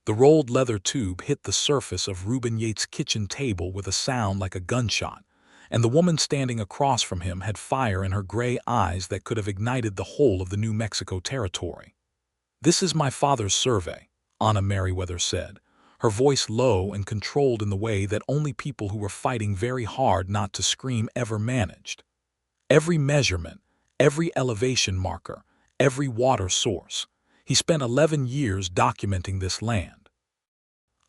The rolled leather tube hit the surface of Reuben Yates' kitchen table with a sound like a gunshot, and the woman standing across from him had fire in her gray eyes that could have ignited the whole of the New Mexico territory. "This is my father's survey," Anna Merriweather said, her voice low and controlled in the way that only people who were fighting very hard not to scream ever managed. "Every measurement, every elevation marker, every water source. He spent 11 years documenting this land."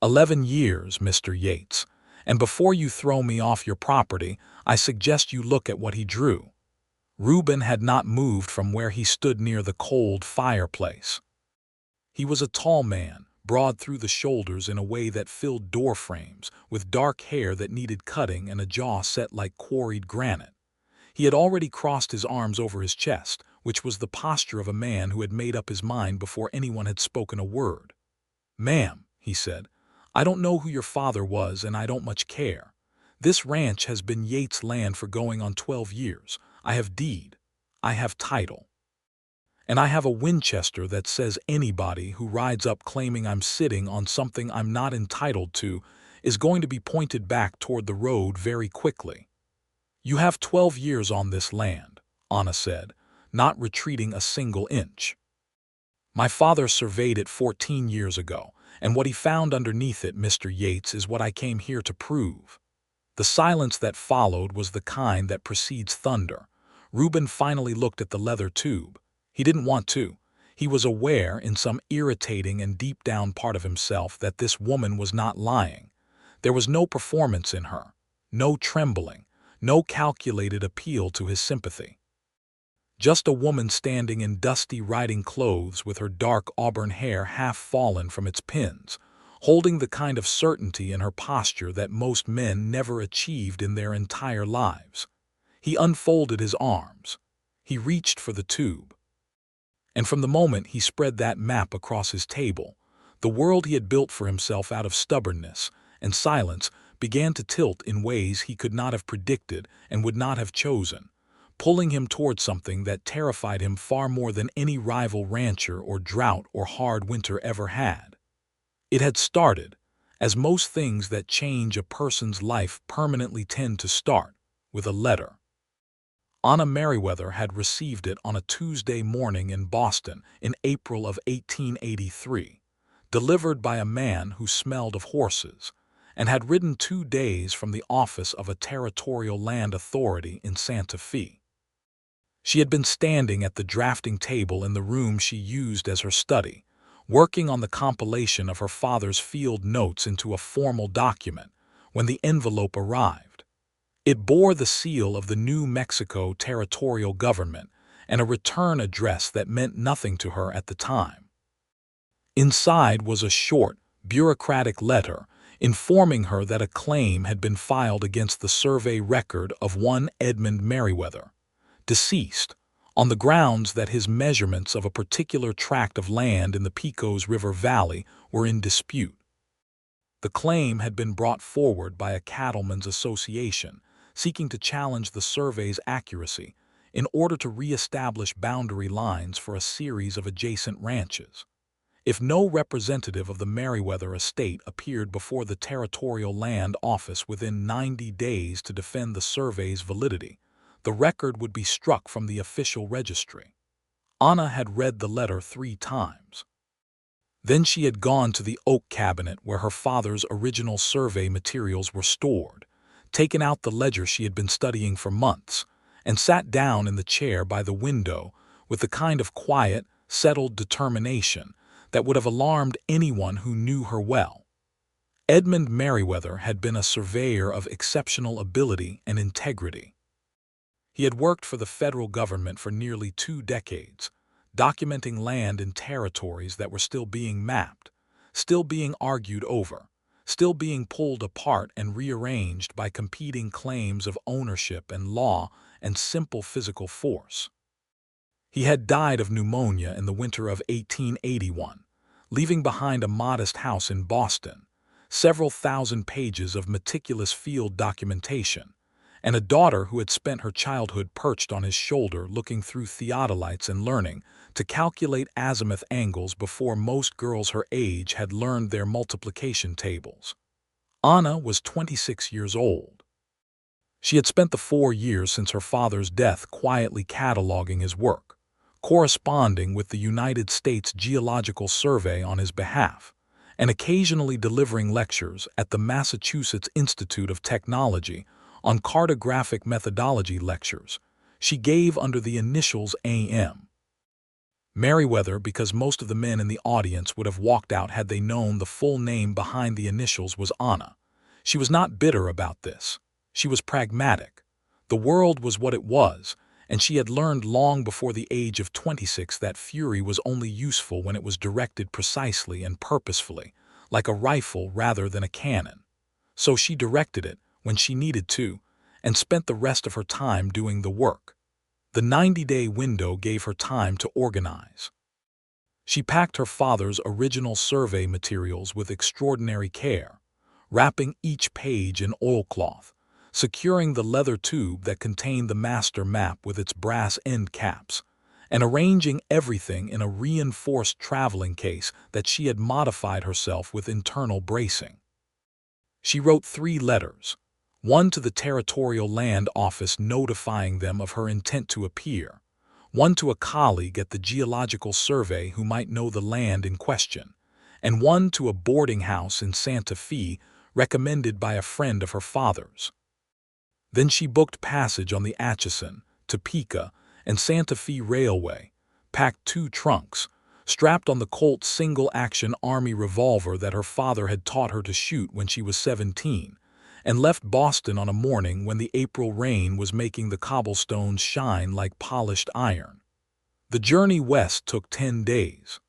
11 years, Mr. Yates, and before you throw me off your property, I suggest you look at what he drew. Reuben had not moved from where he stood near the cold fireplace. He was a tall man, broad through the shoulders in a way that filled door frames, with dark hair that needed cutting and a jaw set like quarried granite. He had already crossed his arms over his chest, which was the posture of a man who had made up his mind before anyone had spoken a word. "Ma'am," he said, "I don't know who your father was and I don't much care. This ranch has been Yates' land for going on 12 years. I have deed. I have title. And I have a Winchester that says anybody who rides up claiming I'm sitting on something I'm not entitled to is going to be pointed back toward the road very quickly." "You have 12 years on this land," Anna said, not retreating a single inch. "My father surveyed it 14 years ago, and what he found underneath it, Mr. Yates, is what I came here to prove." The silence that followed was the kind that precedes thunder. Reuben finally looked at the leather tube. He didn't want to. He was aware, in some irritating and deep-down part of himself, that this woman was not lying. There was no performance in her, no trembling, no calculated appeal to his sympathy. Just a woman standing in dusty riding clothes with her dark auburn hair half fallen from its pins, holding the kind of certainty in her posture that most men never achieved in their entire lives. He unfolded his arms. He reached for the tube. And from the moment he spread that map across his table, the world he had built for himself out of stubbornness and silence began to tilt in ways he could not have predicted and would not have chosen, pulling him toward something that terrified him far more than any rival rancher or drought or hard winter ever had. It had started, as most things that change a person's life permanently tend to start, with a letter. Anna Merriweather had received it on a Tuesday morning in Boston in April of 1883, delivered by a man who smelled of horses, and had ridden 2 days from the office of a territorial land authority in Santa Fe. She had been standing at the drafting table in the room she used as her study, working on the compilation of her father's field notes into a formal document, when the envelope arrived. It bore the seal of the New Mexico territorial government and a return address that meant nothing to her at the time. Inside was a short, bureaucratic letter informing her that a claim had been filed against the survey record of one Edmund Merriweather, deceased, on the grounds that his measurements of a particular tract of land in the Pecos River Valley were in dispute. The claim had been brought forward by a cattlemen's association seeking to challenge the survey's accuracy in order to re-establish boundary lines for a series of adjacent ranches. If no representative of the Merriweather estate appeared before the Territorial Land Office within 90 days to defend the survey's validity, the record would be struck from the official registry. Anna had read the letter 3 times. Then she had gone to the oak cabinet where her father's original survey materials were stored, taken out the ledger she had been studying for months, and sat down in the chair by the window with the kind of quiet, settled determination that would have alarmed anyone who knew her well. Edmund Merriweather had been a surveyor of exceptional ability and integrity. He had worked for the federal government for nearly 2 decades, documenting land and territories that were still being mapped, still being argued over, still being pulled apart and rearranged by competing claims of ownership and law and simple physical force. He had died of pneumonia in the winter of 1881, leaving behind a modest house in Boston, several thousand pages of meticulous field documentation, and a daughter who had spent her childhood perched on his shoulder looking through theodolites and learning to calculate azimuth angles before most girls her age had learned their multiplication tables. Anna was 26 years old. She had spent the 4 years since her father's death quietly cataloging his work, corresponding with the United States Geological Survey on his behalf, and occasionally delivering lectures at the Massachusetts Institute of Technology on cartographic methodology lectures she gave under the initials A.M. Merriweather, because most of the men in the audience would have walked out had they known the full name behind the initials was Anna. She was not bitter about this. She was pragmatic. The world was what it was, and she had learned long before the age of 26 that fury was only useful when it was directed precisely and purposefully, like a rifle rather than a cannon. So she directed it when she needed to, and spent the rest of her time doing the work. The 90-day window gave her time to organize. She packed her father's original survey materials with extraordinary care, wrapping each page in oilcloth, securing the leather tube that contained the master map with its brass end caps, and arranging everything in a reinforced traveling case that she had modified herself with internal bracing. She wrote 3 letters, one to the Territorial Land Office notifying them of her intent to appear, one to a colleague at the Geological Survey who might know the land in question, and one to a boarding house in Santa Fe recommended by a friend of her father's. Then she booked passage on the Atchison, Topeka, and Santa Fe Railway, packed 2 trunks, strapped on the Colt single-action Army revolver that her father had taught her to shoot when she was 17, and left Boston on a morning when the April rain was making the cobblestones shine like polished iron. The journey west took 10 days.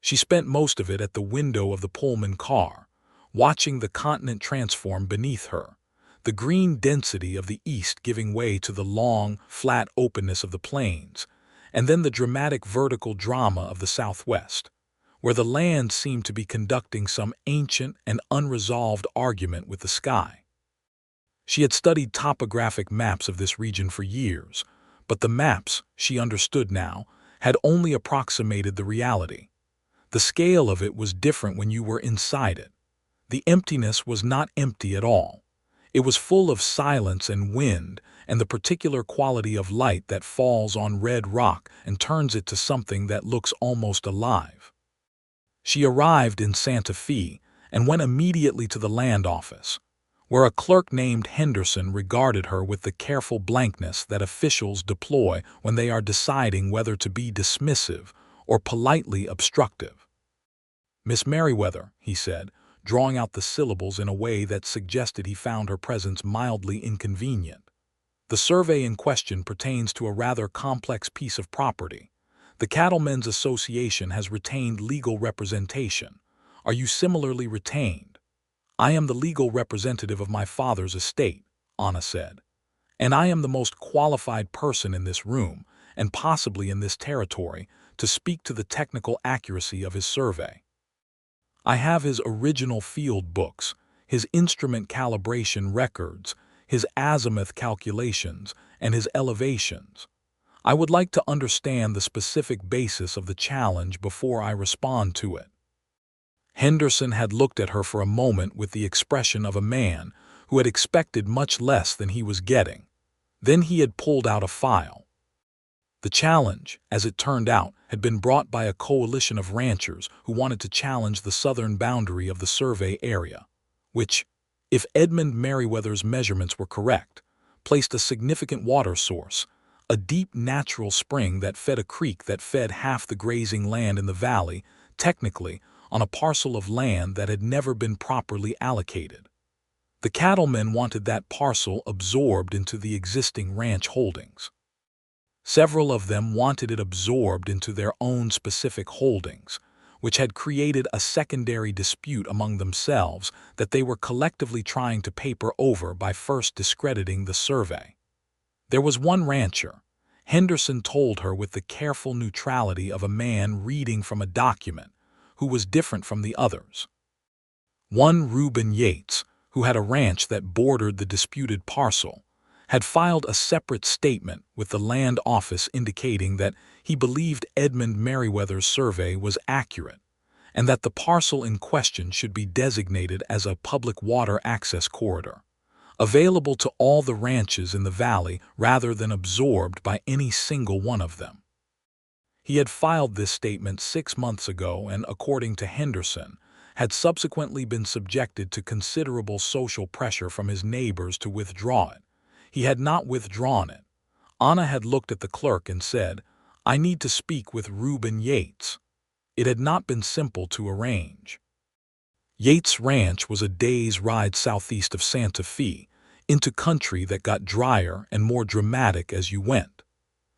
She spent most of it at the window of the Pullman car, watching the continent transform beneath her, the green density of the east giving way to the long, flat openness of the plains, and then the dramatic vertical drama of the southwest, where the land seemed to be conducting some ancient and unresolved argument with the sky. She had studied topographic maps of this region for years, but the maps, she understood now, had only approximated the reality. The scale of it was different when you were inside it. The emptiness was not empty at all. It was full of silence and wind and the particular quality of light that falls on red rock and turns it to something that looks almost alive. She arrived in Santa Fe and went immediately to the land office, where a clerk named Henderson regarded her with the careful blankness that officials deploy when they are deciding whether to be dismissive or politely obstructive. "Miss Merriweather," he said, drawing out the syllables in a way that suggested he found her presence mildly inconvenient. "The survey in question pertains to a rather complex piece of property. The Cattlemen's Association has retained legal representation. Are you similarly retained?" "I am the legal representative of my father's estate," Anna said, "and I am the most qualified person in this room, and possibly in this territory, to speak to the technical accuracy of his survey. I have his original field books, his instrument calibration records, his azimuth calculations, and his elevations. I would like to understand the specific basis of the challenge before I respond to it." Henderson had looked at her for a moment with the expression of a man who had expected much less than he was getting. Then he had pulled out a file. The challenge, as it turned out, had been brought by a coalition of ranchers who wanted to challenge the southern boundary of the survey area, which, if Edmund Merriweather's measurements were correct, placed a significant water source, a deep natural spring that fed a creek that fed half the grazing land in the valley, technically on a parcel of land that had never been properly allocated. The cattlemen wanted that parcel absorbed into the existing ranch holdings. Several of them wanted it absorbed into their own specific holdings, which had created a secondary dispute among themselves that they were collectively trying to paper over by first discrediting the survey. There was one rancher, Henderson told her with the careful neutrality of a man reading from a document, who was different from the others. One Reuben Yates, who had a ranch that bordered the disputed parcel, had filed a separate statement with the land office indicating that he believed Edmund Merriweather's survey was accurate and that the parcel in question should be designated as a public water access corridor, available to all the ranches in the valley rather than absorbed by any single one of them. He had filed this statement 6 months ago and, according to Henderson, had subsequently been subjected to considerable social pressure from his neighbors to withdraw it. He had not withdrawn it. Anna had looked at the clerk and said, "I need to speak with Reuben Yates." It had not been simple to arrange. Yates Ranch was a day's ride southeast of Santa Fe, into country that got drier and more dramatic as you went.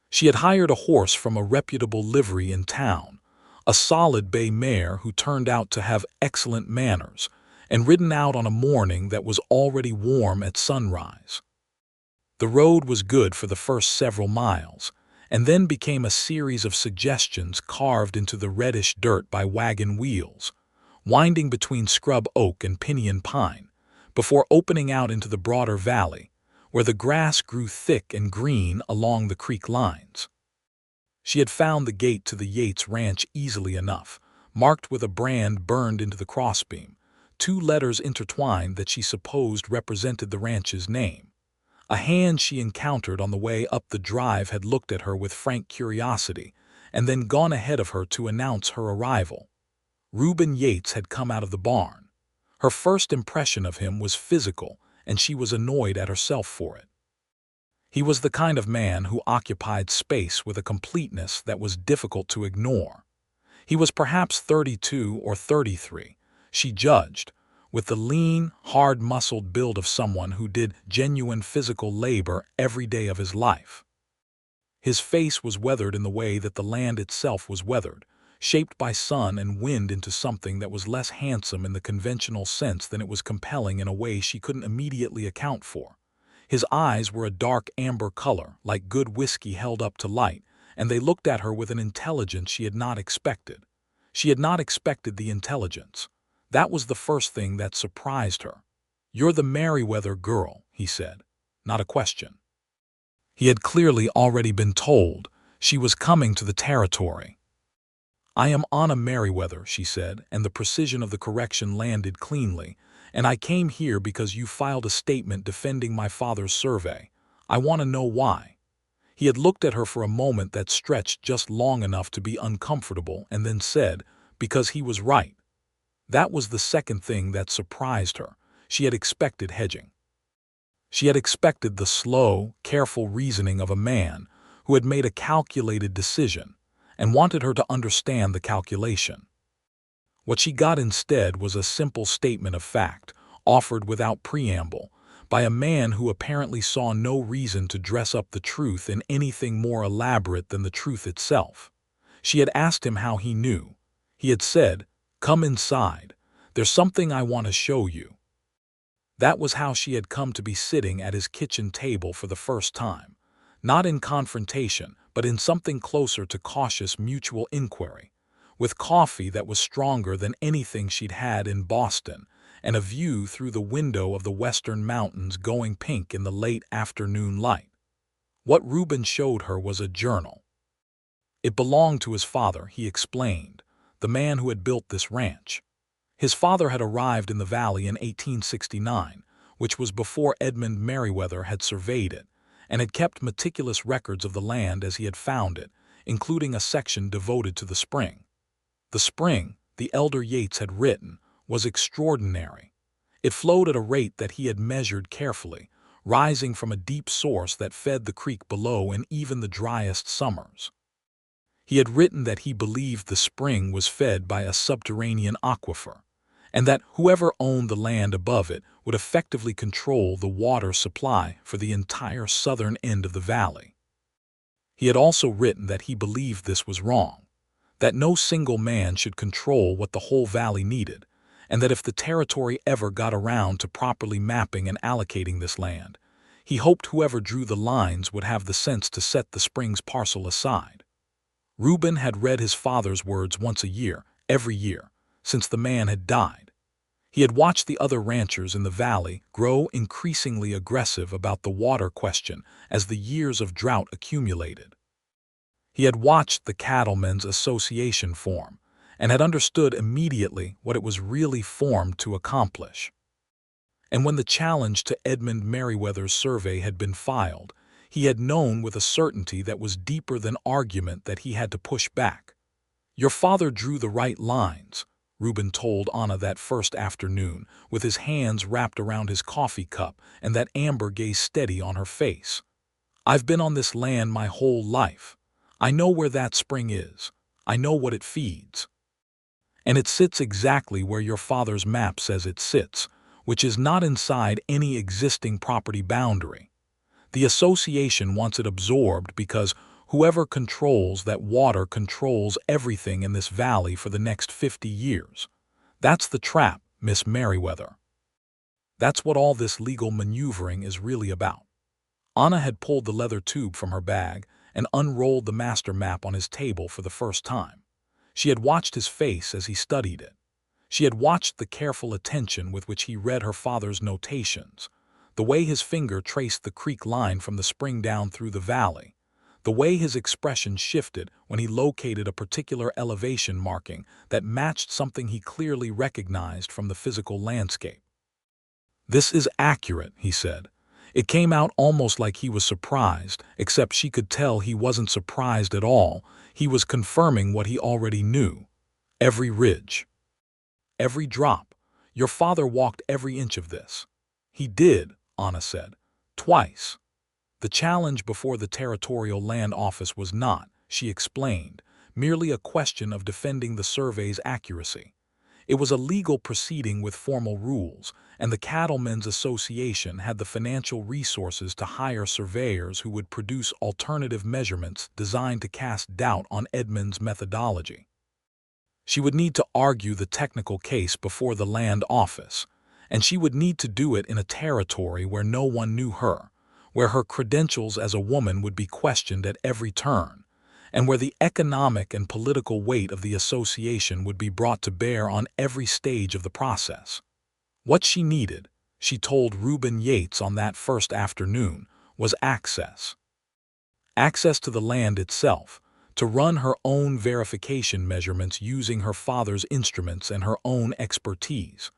She had hired a horse from a reputable livery in town, a solid bay mare who turned out to have excellent manners, and ridden out on a morning that was already warm at sunrise. The road was good for the first several miles, and then became a series of suggestions carved into the reddish dirt by wagon wheels, winding between scrub oak and pinyon pine, before opening out into the broader valley, where the grass grew thick and green along the creek lines. She had found the gate to the Yates Ranch easily enough, marked with a brand burned into the crossbeam, 2 letters intertwined that she supposed represented the ranch's name. A hand she encountered on the way up the drive had looked at her with frank curiosity and then gone ahead of her to announce her arrival. Reuben Yates had come out of the barn. Her first impression of him was physical, and she was annoyed at herself for it. He was the kind of man who occupied space with a completeness that was difficult to ignore. He was perhaps 32 or 33, she judged, with the lean, hard-muscled build of someone who did genuine physical labor every day of his life. His face was weathered in the way that the land itself was weathered, shaped by sun and wind into something that was less handsome in the conventional sense than it was compelling in a way she couldn't immediately account for. His eyes were a dark amber color, like good whiskey held up to light, and they looked at her with an intelligence she had not expected. She had not expected the intelligence. That was the first thing that surprised her. "You're the Merriweather girl," he said, not a question. He had clearly already been told she was coming to the territory. "I am Anna Merriweather," she said, and the precision of the correction landed cleanly, "and I came here because you filed a statement defending my father's survey. I want to know why." He had looked at her for a moment that stretched just long enough to be uncomfortable and then said, "Because he was right." That was the second thing that surprised her. She had expected hedging. She had expected the slow, careful reasoning of a man who had made a calculated decision and wanted her to understand the calculation. What she got instead was a simple statement of fact, offered without preamble, by a man who apparently saw no reason to dress up the truth in anything more elaborate than the truth itself. She had asked him how he knew. He had said, "Come inside. There's something I want to show you." That was how she had come to be sitting at his kitchen table for the first time, not in confrontation, but in something closer to cautious mutual inquiry, with coffee that was stronger than anything she'd had in Boston, and a view through the window of the western mountains going pink in the late afternoon light. What Reuben showed her was a journal. It belonged to his father, he explained, the man who had built this ranch. His father had arrived in the valley in 1869, which was before Edmund Merriweather had surveyed it, and had kept meticulous records of the land as he had found it, including a section devoted to the spring. The spring, the elder Yates had written, was extraordinary. It flowed at a rate that he had measured carefully, rising from a deep source that fed the creek below in even the driest summers. He had written that he believed the spring was fed by a subterranean aquifer, and that whoever owned the land above it would effectively control the water supply for the entire southern end of the valley. He had also written that he believed this was wrong, that no single man should control what the whole valley needed, and that if the territory ever got around to properly mapping and allocating this land, he hoped whoever drew the lines would have the sense to set the spring's parcel aside. Reuben had read his father's words once a year, every year, since the man had died. He had watched the other ranchers in the valley grow increasingly aggressive about the water question as the years of drought accumulated. He had watched the Cattlemen's Association form and had understood immediately what it was really formed to accomplish. And when the challenge to Edmund Merriweather's survey had been filed, he had known with a certainty that was deeper than argument that he had to push back. "Your father drew the right lines," Reuben told Anna that first afternoon, with his hands wrapped around his coffee cup and that amber gaze steady on her face. "I've been on this land my whole life. I know where that spring is. I know what it feeds. And it sits exactly where your father's map says it sits, which is not inside any existing property boundary. The association wants it absorbed because whoever controls that water controls everything in this valley for the next 50 years. That's the trap, Miss Merriweather. That's what all this legal maneuvering is really about." Anna had pulled the leather tube from her bag and unrolled the master map on his table for the first time. She had watched his face as he studied it. She had watched the careful attention with which he read her father's notations, the way his finger traced the creek line from the spring down through the valley, the way his expression shifted when he located a particular elevation marking that matched something he clearly recognized from the physical landscape. "This is accurate," he said. It came out almost like he was surprised, except she could tell he wasn't surprised at all. He was confirming what he already knew. Every ridge, every drop. Your father walked every inch of this. "He did," Anna said. "Twice." The challenge before the Territorial Land Office was not, she explained, merely a question of defending the survey's accuracy. It was a legal proceeding with formal rules, and the Cattlemen's Association had the financial resources to hire surveyors who would produce alternative measurements designed to cast doubt on Edmund's methodology. She would need to argue the technical case before the land office, and she would need to do it in a territory where no one knew her, where her credentials as a woman would be questioned at every turn, and where the economic and political weight of the association would be brought to bear on every stage of the process. What she needed, she told Reuben Yates on that first afternoon, was access. Access to the land itself, to run her own verification measurements using her father's instruments and her own expertise.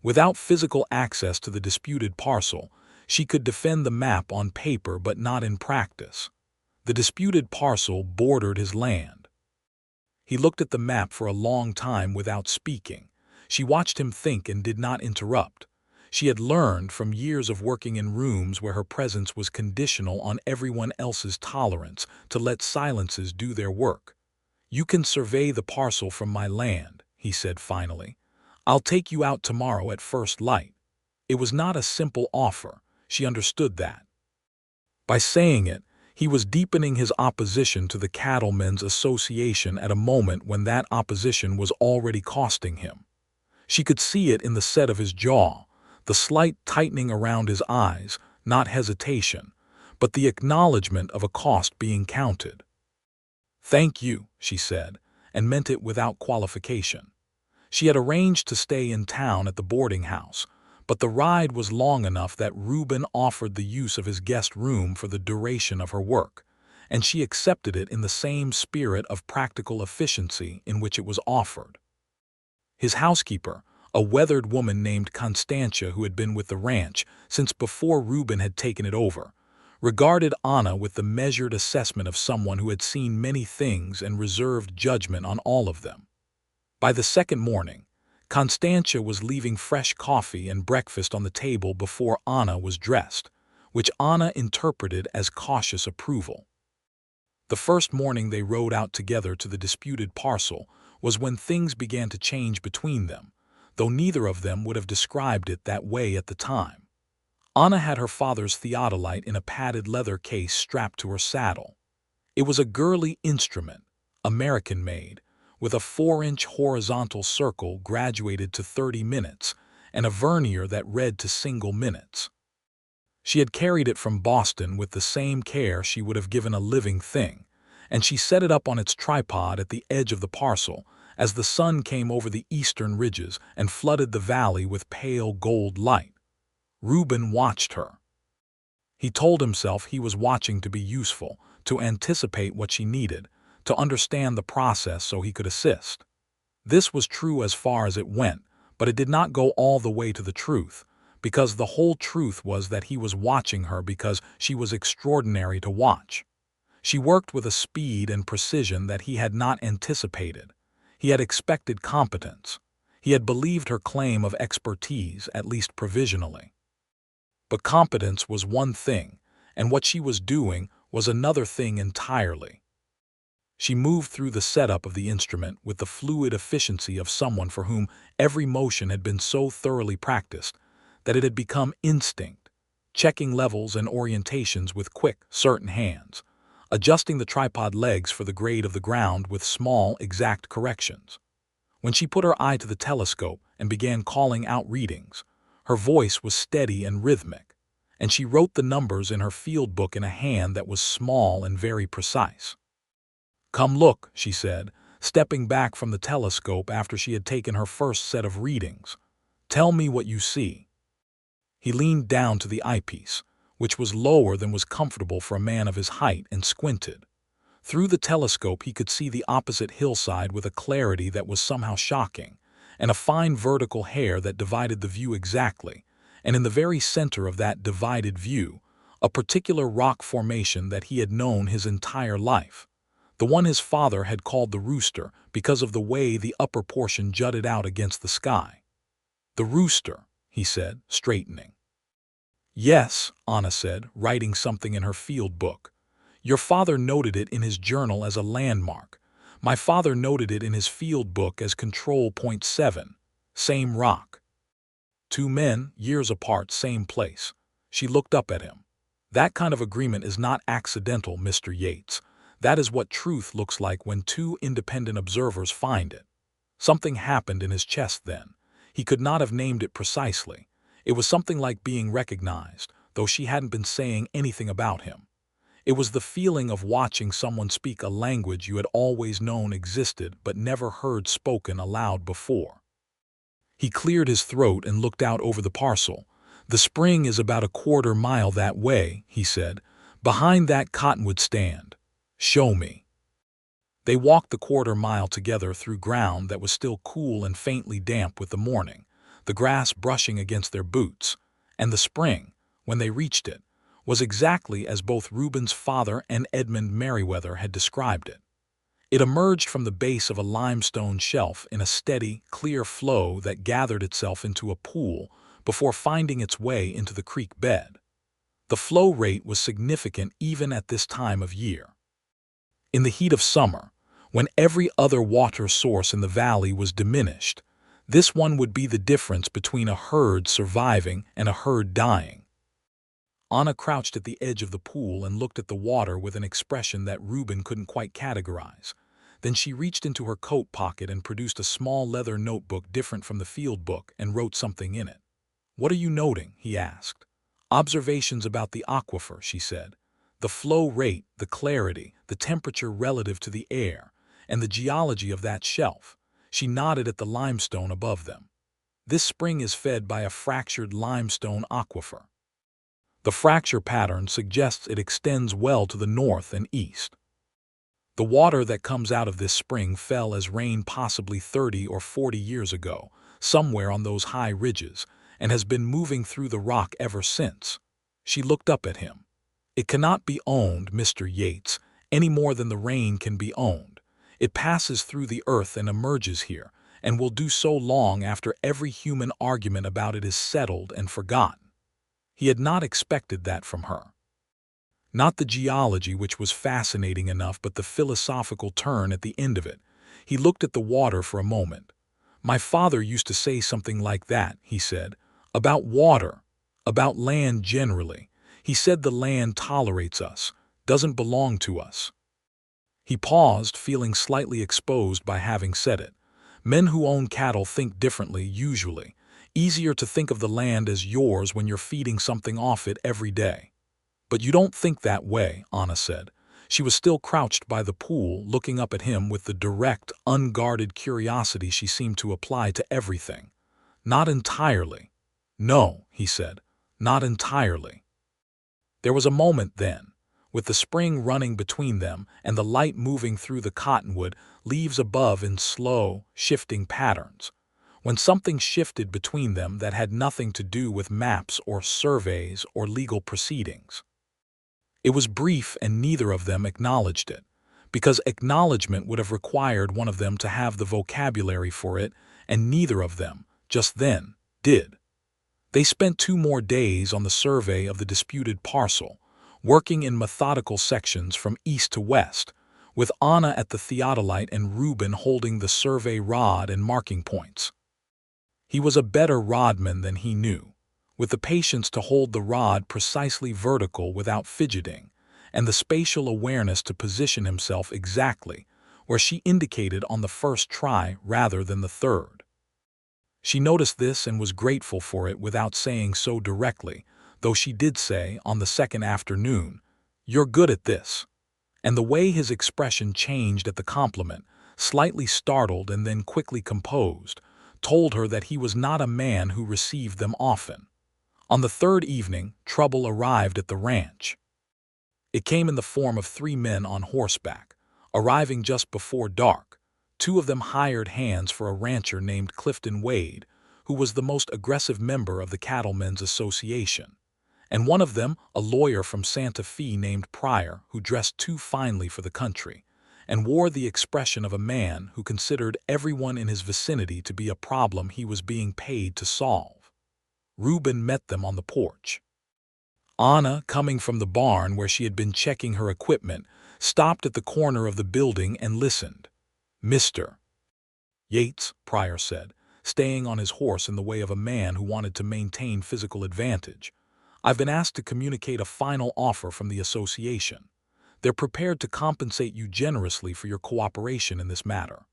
Without physical access to the disputed parcel, she could defend the map on paper but not in practice. The disputed parcel bordered his land. He looked at the map for a long time without speaking. She watched him think and did not interrupt. She had learned from years of working in rooms where her presence was conditional on everyone else's tolerance to let silences do their work. "You can survey the parcel from my land," he said finally. "I'll take you out tomorrow at first light." It was not a simple offer. She understood that. By saying it, he was deepening his opposition to the Cattlemen's Association at a moment when that opposition was already costing him. She could see it in the set of his jaw, the slight tightening around his eyes, not hesitation, but the acknowledgement of a cost being counted. "Thank you," she said, and meant it without qualification. She had arranged to stay in town at the boarding house, but the ride was long enough that Reuben offered the use of his guest room for the duration of her work, and she accepted it in the same spirit of practical efficiency in which it was offered. His housekeeper, a weathered woman named Constantia who had been with the ranch since before Reuben had taken it over, regarded Anna with the measured assessment of someone who had seen many things and reserved judgment on all of them. By the second morning, Constantia was leaving fresh coffee and breakfast on the table before Anna was dressed, which Anna interpreted as cautious approval. The first morning they rode out together to the disputed parcel was when things began to change between them, though neither of them would have described it that way at the time. Anna had her father's theodolite in a padded leather case strapped to her saddle. It was a girly instrument, American-made, with a 4-inch horizontal circle graduated to 30 minutes and a vernier that read to single minutes. She had carried it from Boston with the same care she would have given a living thing, and she set it up on its tripod at the edge of the parcel as the sun came over the eastern ridges and flooded the valley with pale gold light. Reuben watched her. He told himself he was watching to be useful, to anticipate what she needed, to understand the process so he could assist. This was true as far as it went, but it did not go all the way to the truth, because the whole truth was that he was watching her because she was extraordinary to watch. She worked with a speed and precision that he had not anticipated. He had expected competence. He had believed her claim of expertise, at least provisionally. But competence was one thing, and what she was doing was another thing entirely. She moved through the setup of the instrument with the fluid efficiency of someone for whom every motion had been so thoroughly practiced that it had become instinct, checking levels and orientations with quick, certain hands, adjusting the tripod legs for the grade of the ground with small, exact corrections. When she put her eye to the telescope and began calling out readings, her voice was steady and rhythmic, and she wrote the numbers in her field book in a hand that was small and very precise. "Come look," she said, stepping back from the telescope after she had taken her first set of readings. "Tell me what you see." He leaned down to the eyepiece, which was lower than was comfortable for a man of his height, and squinted. Through the telescope he could see the opposite hillside with a clarity that was somehow shocking, and a fine vertical hair that divided the view exactly, and in the very center of that divided view, a particular rock formation that he had known his entire life, the one his father had called the Rooster because of the way the upper portion jutted out against the sky. "The Rooster," he said, straightening. "Yes," Anna said, writing something in her field book. "Your father noted it in his journal as a landmark. My father noted it in his field book as Control Point 7, same rock. 2 men, years apart, same place." She looked up at him. "That kind of agreement is not accidental, Mr. Yates. That is what truth looks like when 2 independent observers find it." Something happened in his chest then. He could not have named it precisely. It was something like being recognized, though she hadn't been saying anything about him. It was the feeling of watching someone speak a language you had always known existed but never heard spoken aloud before. He cleared his throat and looked out over the parcel. "The spring is about a quarter mile that way," he said, "behind that cottonwood stand. Show me." They walked the quarter mile together through ground that was still cool and faintly damp with the morning, the grass brushing against their boots, and the spring, when they reached it, was exactly as both Reuben's father and Edmund Merriweather had described it. It emerged from the base of a limestone shelf in a steady, clear flow that gathered itself into a pool before finding its way into the creek bed. The flow rate was significant even at this time of year. In the heat of summer, when every other water source in the valley was diminished, this one would be the difference between a herd surviving and a herd dying. Anna crouched at the edge of the pool and looked at the water with an expression that Reuben couldn't quite categorize. Then she reached into her coat pocket and produced a small leather notebook different from the field book and wrote something in it. "What are you noting?" he asked. "Observations about the aquifer," she said. "The flow rate, the clarity, the temperature relative to the air, and the geology of that shelf." She nodded at the limestone above them. "This spring is fed by a fractured limestone aquifer. The fracture pattern suggests it extends well to the north and east. The water that comes out of this spring fell as rain possibly 30 or 40 years ago, somewhere on those high ridges, and has been moving through the rock ever since." She looked up at him. "It cannot be owned, Mr. Yates, any more than the rain can be owned. It passes through the earth and emerges here, and will do so long after every human argument about it is settled and forgotten." He had not expected that from her. Not the geology, which was fascinating enough, but the philosophical turn at the end of it. He looked at the water for a moment. "My father used to say something like that," he said, "about water, about land generally. He said the land tolerates us, doesn't belong to us." He paused, feeling slightly exposed by having said it. Men who own cattle think differently, usually. Easier to think of the land as yours when you're feeding something off it every day. "But you don't think that way," Anna said. She was still crouched by the pool, looking up at him with the direct, unguarded curiosity she seemed to apply to everything. "Not entirely." "No," he said, "not entirely." There was a moment then, with the spring running between them and the light moving through the cottonwood leaves above in slow, shifting patterns, when something shifted between them that had nothing to do with maps or surveys or legal proceedings. It was brief and neither of them acknowledged it, because acknowledgement would have required one of them to have the vocabulary for it, and neither of them, just then, did. They spent 2 more days on the survey of the disputed parcel, working in methodical sections from east to west, with Anna at the theodolite and Reuben holding the survey rod and marking points. He was a better rodman than he knew, with the patience to hold the rod precisely vertical without fidgeting, and the spatial awareness to position himself exactly where she indicated on the first try rather than the third. She noticed this and was grateful for it without saying so directly, though she did say, on the second afternoon, "You're good at this." And the way his expression changed at the compliment, slightly startled and then quickly composed, told her that he was not a man who received them often. On the third evening, trouble arrived at the ranch. It came in the form of 3 men on horseback, arriving just before dark, 2 of them hired hands for a rancher named Clifton Wade, who was the most aggressive member of the Cattlemen's Association, and one of them a lawyer from Santa Fe named Pryor, who dressed too finely for the country, and wore the expression of a man who considered everyone in his vicinity to be a problem he was being paid to solve. Reuben met them on the porch. Anna, coming from the barn where she had been checking her equipment, stopped at the corner of the building and listened. "Mr. Yates," Pryor said, staying on his horse in the way of a man who wanted to maintain physical advantage, "I've been asked to communicate a final offer from the association. They're prepared to compensate you generously for your cooperation in this matter.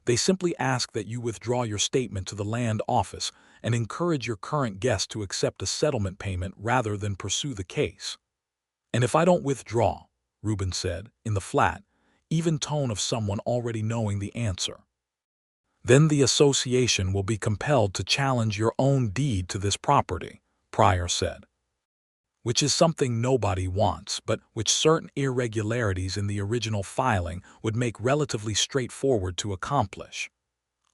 They simply ask that you withdraw your statement to the land office and encourage your current guest to accept a settlement payment rather than pursue the case." "And if I don't withdraw," Reuben said, in the flat, even tone of someone already knowing the answer, "then the association will be compelled to challenge your own deed to this property," Pryor said. "Which is something nobody wants, but which certain irregularities in the original filing would make relatively straightforward to accomplish."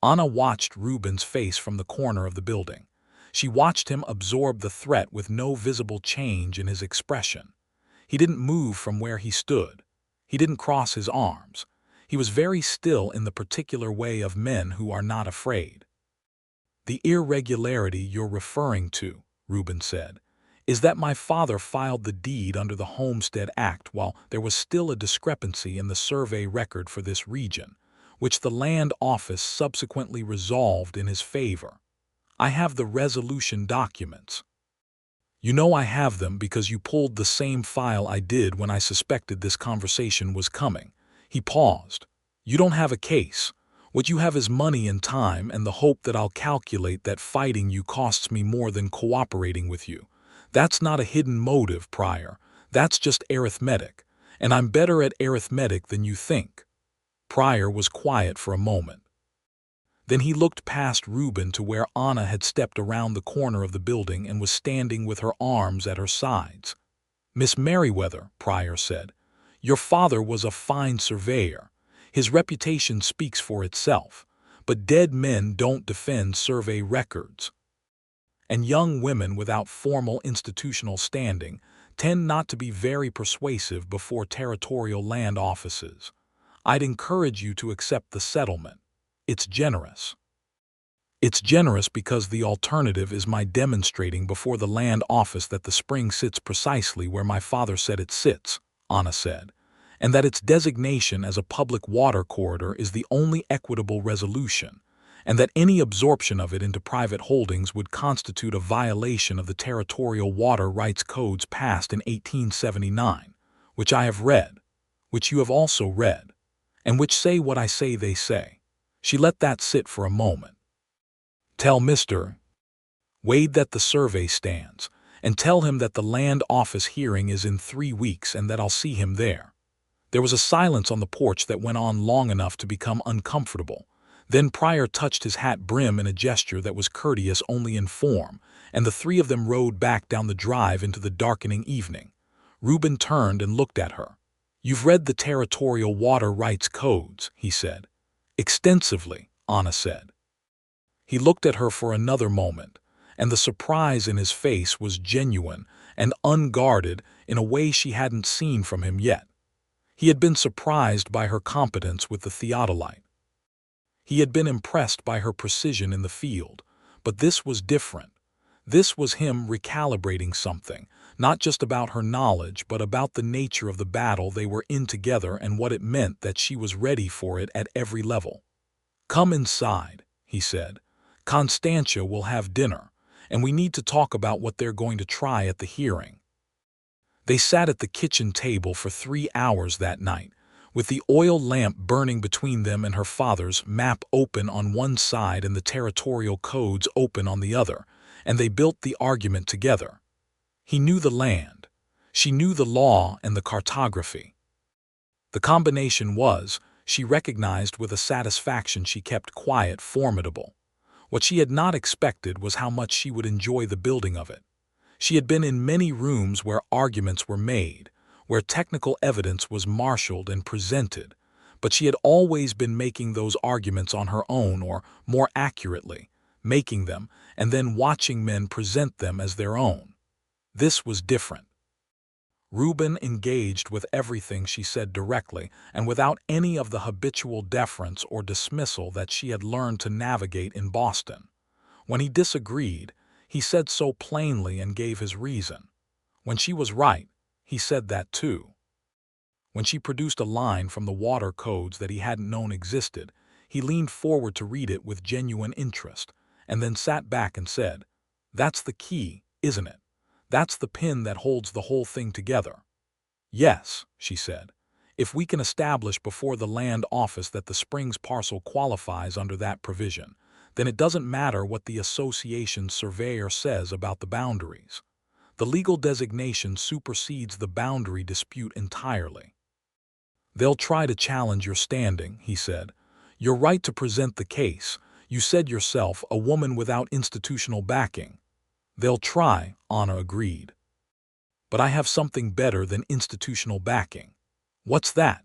Anna watched Reuben's face from the corner of the building. She watched him absorb the threat with no visible change in his expression. He didn't move from where he stood. He didn't cross his arms. He was very still in the particular way of men who are not afraid. "The irregularity you're referring to," Reuben said, "is that my father filed the deed under the Homestead Act while there was still a discrepancy in the survey record for this region, which the land office subsequently resolved in his favor. I have the resolution documents. You know I have them because you pulled the same file I did when I suspected this conversation was coming." He paused. "You don't have a case. What you have is money and time and the hope that I'll calculate that fighting you costs me more than cooperating with you. That's not a hidden motive, Pryor. That's just arithmetic, and I'm better at arithmetic than you think." Pryor was quiet for a moment. Then he looked past Reuben to where Anna had stepped around the corner of the building and was standing with her arms at her sides. "Miss Merriweather," Pryor said, "your father was a fine surveyor. His reputation speaks for itself, but dead men don't defend survey records. And young women without formal institutional standing tend not to be very persuasive before territorial land offices. I'd encourage you to accept the settlement. It's generous." "It's generous because the alternative is my demonstrating before the land office that the spring sits precisely where my father said it sits," Anna said, "and that its designation as a public water corridor is the only equitable resolution, and that any absorption of it into private holdings would constitute a violation of the territorial water rights codes passed in 1879, which I have read, which you have also read, and which say what I say they say." She let that sit for a moment. "Tell Mr. Wade that the survey stands, and tell him that the land office hearing is in 3 weeks and that I'll see him there." There was a silence on the porch that went on long enough to become uncomfortable. Then Pryor touched his hat brim in a gesture that was courteous only in form, and the three of them rode back down the drive into the darkening evening. Reuben turned and looked at her. "You've read the territorial water rights codes," he said. "Extensively," Anna said. He looked at her for another moment, and the surprise in his face was genuine and unguarded in a way she hadn't seen from him yet. He had been surprised by her competence with the theodolite. He had been impressed by her precision in the field, but this was different. This was him recalibrating something, not just about her knowledge, but about the nature of the battle they were in together and what it meant that she was ready for it at every level. "Come inside," he said. "Constantia will have dinner, and we need to talk about what they're going to try at the hearing." They sat at the kitchen table for 3 hours that night, with the oil lamp burning between them and her father's map open on one side and the territorial codes open on the other, and they built the argument together. He knew the land. She knew the law and the cartography. The combination was, she recognized with a satisfaction she kept quiet, formidable. What she had not expected was how much she would enjoy the building of it. She had been in many rooms where arguments were made, where technical evidence was marshaled and presented, but she had always been making those arguments on her own, or more accurately, making them and then watching men present them as their own. This was different. Reuben engaged with everything she said directly and without any of the habitual deference or dismissal that she had learned to navigate in Boston. When he disagreed, he said so plainly and gave his reason. When she was right, he said that too. When she produced a line from the water codes that he hadn't known existed, he leaned forward to read it with genuine interest, and then sat back and said, "That's the key, isn't it? That's the pin that holds the whole thing together." "Yes," she said. "If we can establish before the land office that the Springs parcel qualifies under that provision, then it doesn't matter what the association's surveyor says about the boundaries. The legal designation supersedes the boundary dispute entirely." "They'll try to challenge your standing," he said. "Your right to present the case. You said yourself, a woman without institutional backing." "They'll try," Anna agreed. "But I have something better than institutional backing." "What's that?"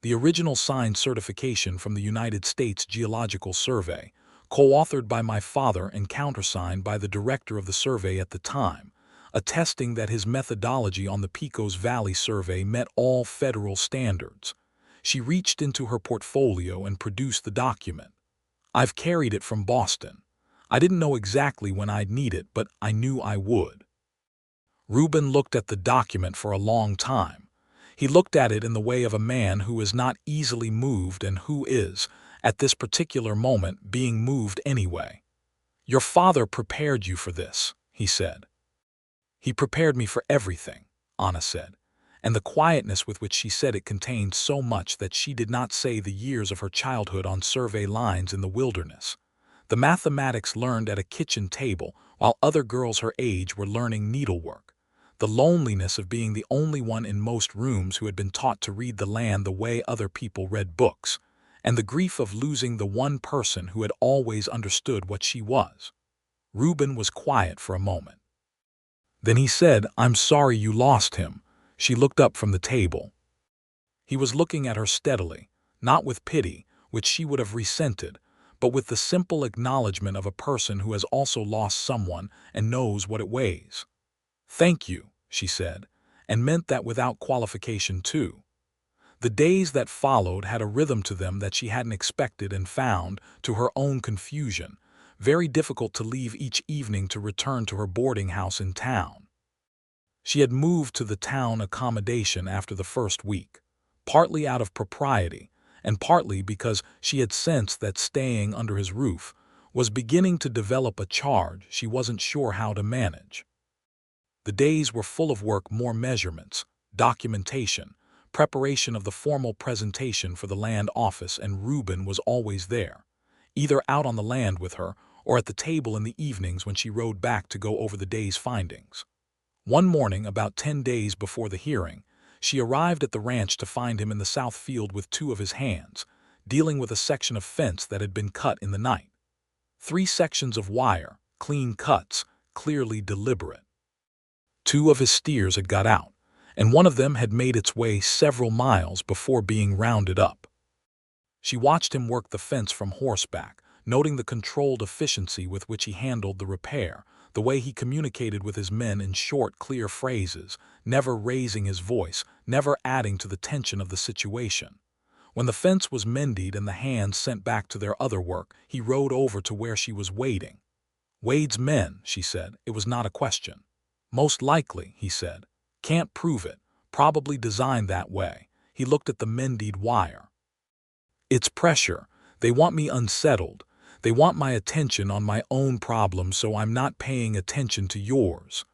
"The original signed certification from the United States Geological Survey, co-authored by my father and countersigned by the director of the survey at the time, attesting that his methodology on the Pecos Valley survey met all federal standards." She reached into her portfolio and produced the document. "I've carried it from Boston. I didn't know exactly when I'd need it, but I knew I would." Reuben looked at the document for a long time. He looked at it in the way of a man who is not easily moved and who is, at this particular moment, being moved anyway. "Your father prepared you for this," he said. "He prepared me for everything," Anna said, and the quietness with which she said it contained so much that she did not say the years of her childhood on survey lines in the wilderness, the mathematics learned at a kitchen table while other girls her age were learning needlework, the loneliness of being the only one in most rooms who had been taught to read the land the way other people read books, and the grief of losing the one person who had always understood what she was. Reuben was quiet for a moment. Then he said, "I'm sorry you lost him." She looked up from the table. He was looking at her steadily, not with pity, which she would have resented, but with the simple acknowledgement of a person who has also lost someone and knows what it weighs. "Thank you," she said, and meant that without qualification too. The days that followed had a rhythm to them that she hadn't expected and found, to her own confusion, very difficult to leave each evening to return to her boarding house in town. She had moved to the town accommodation after the first week, partly out of propriety, and partly because she had sensed that staying under his roof was beginning to develop a charge she wasn't sure how to manage. The days were full of work, more measurements, documentation, preparation of the formal presentation for the land office, and Reuben was always there, either out on the land with her or at the table in the evenings when she rode back to go over the day's findings. One morning, about 10 days before the hearing, She arrived at the ranch to find him in the south field with two of his hands, dealing with a section of fence that had been cut in the night. 3 sections of wire, clean cuts, clearly deliberate. 2 of his steers had got out, and one of them had made its way several miles before being rounded up. She watched him work the fence from horseback, noting the controlled efficiency with which he handled the repair, the way he communicated with his men in short, clear phrases, never raising his voice, never adding to the tension of the situation. When the fence was mended and the hands sent back to their other work, he rode over to where she was waiting. "Wade's men," she said. "It was not a question." "Most likely," he said. "Can't prove it. Probably designed that way." He looked at the mended wire. "It's pressure. They want me unsettled. They want my attention on my own problems, so I'm not paying attention to yours."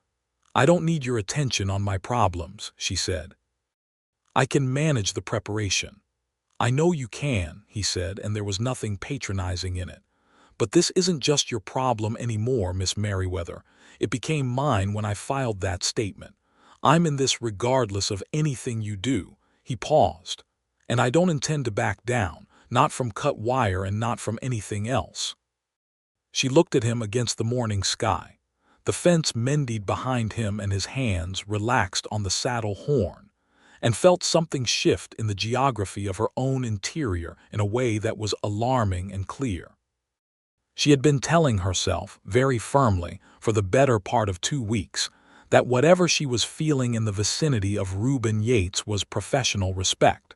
"I don't need your attention on my problems," she said. "I can manage the preparation." "I know you can," he said, and there was nothing patronizing in it. "But this isn't just your problem anymore, Miss Merriweather. It became mine when I filed that statement. I'm in this regardless of anything you do." He paused. "And I don't intend to back down, not from cut wire and not from anything else." She looked at him against the morning sky. The fence mended behind him and his hands relaxed on the saddle horn, and felt something shift in the geography of her own interior in a way that was alarming and clear. She had been telling herself, very firmly, for the better part of 2 weeks, that whatever she was feeling in the vicinity of Reuben Yates was professional respect.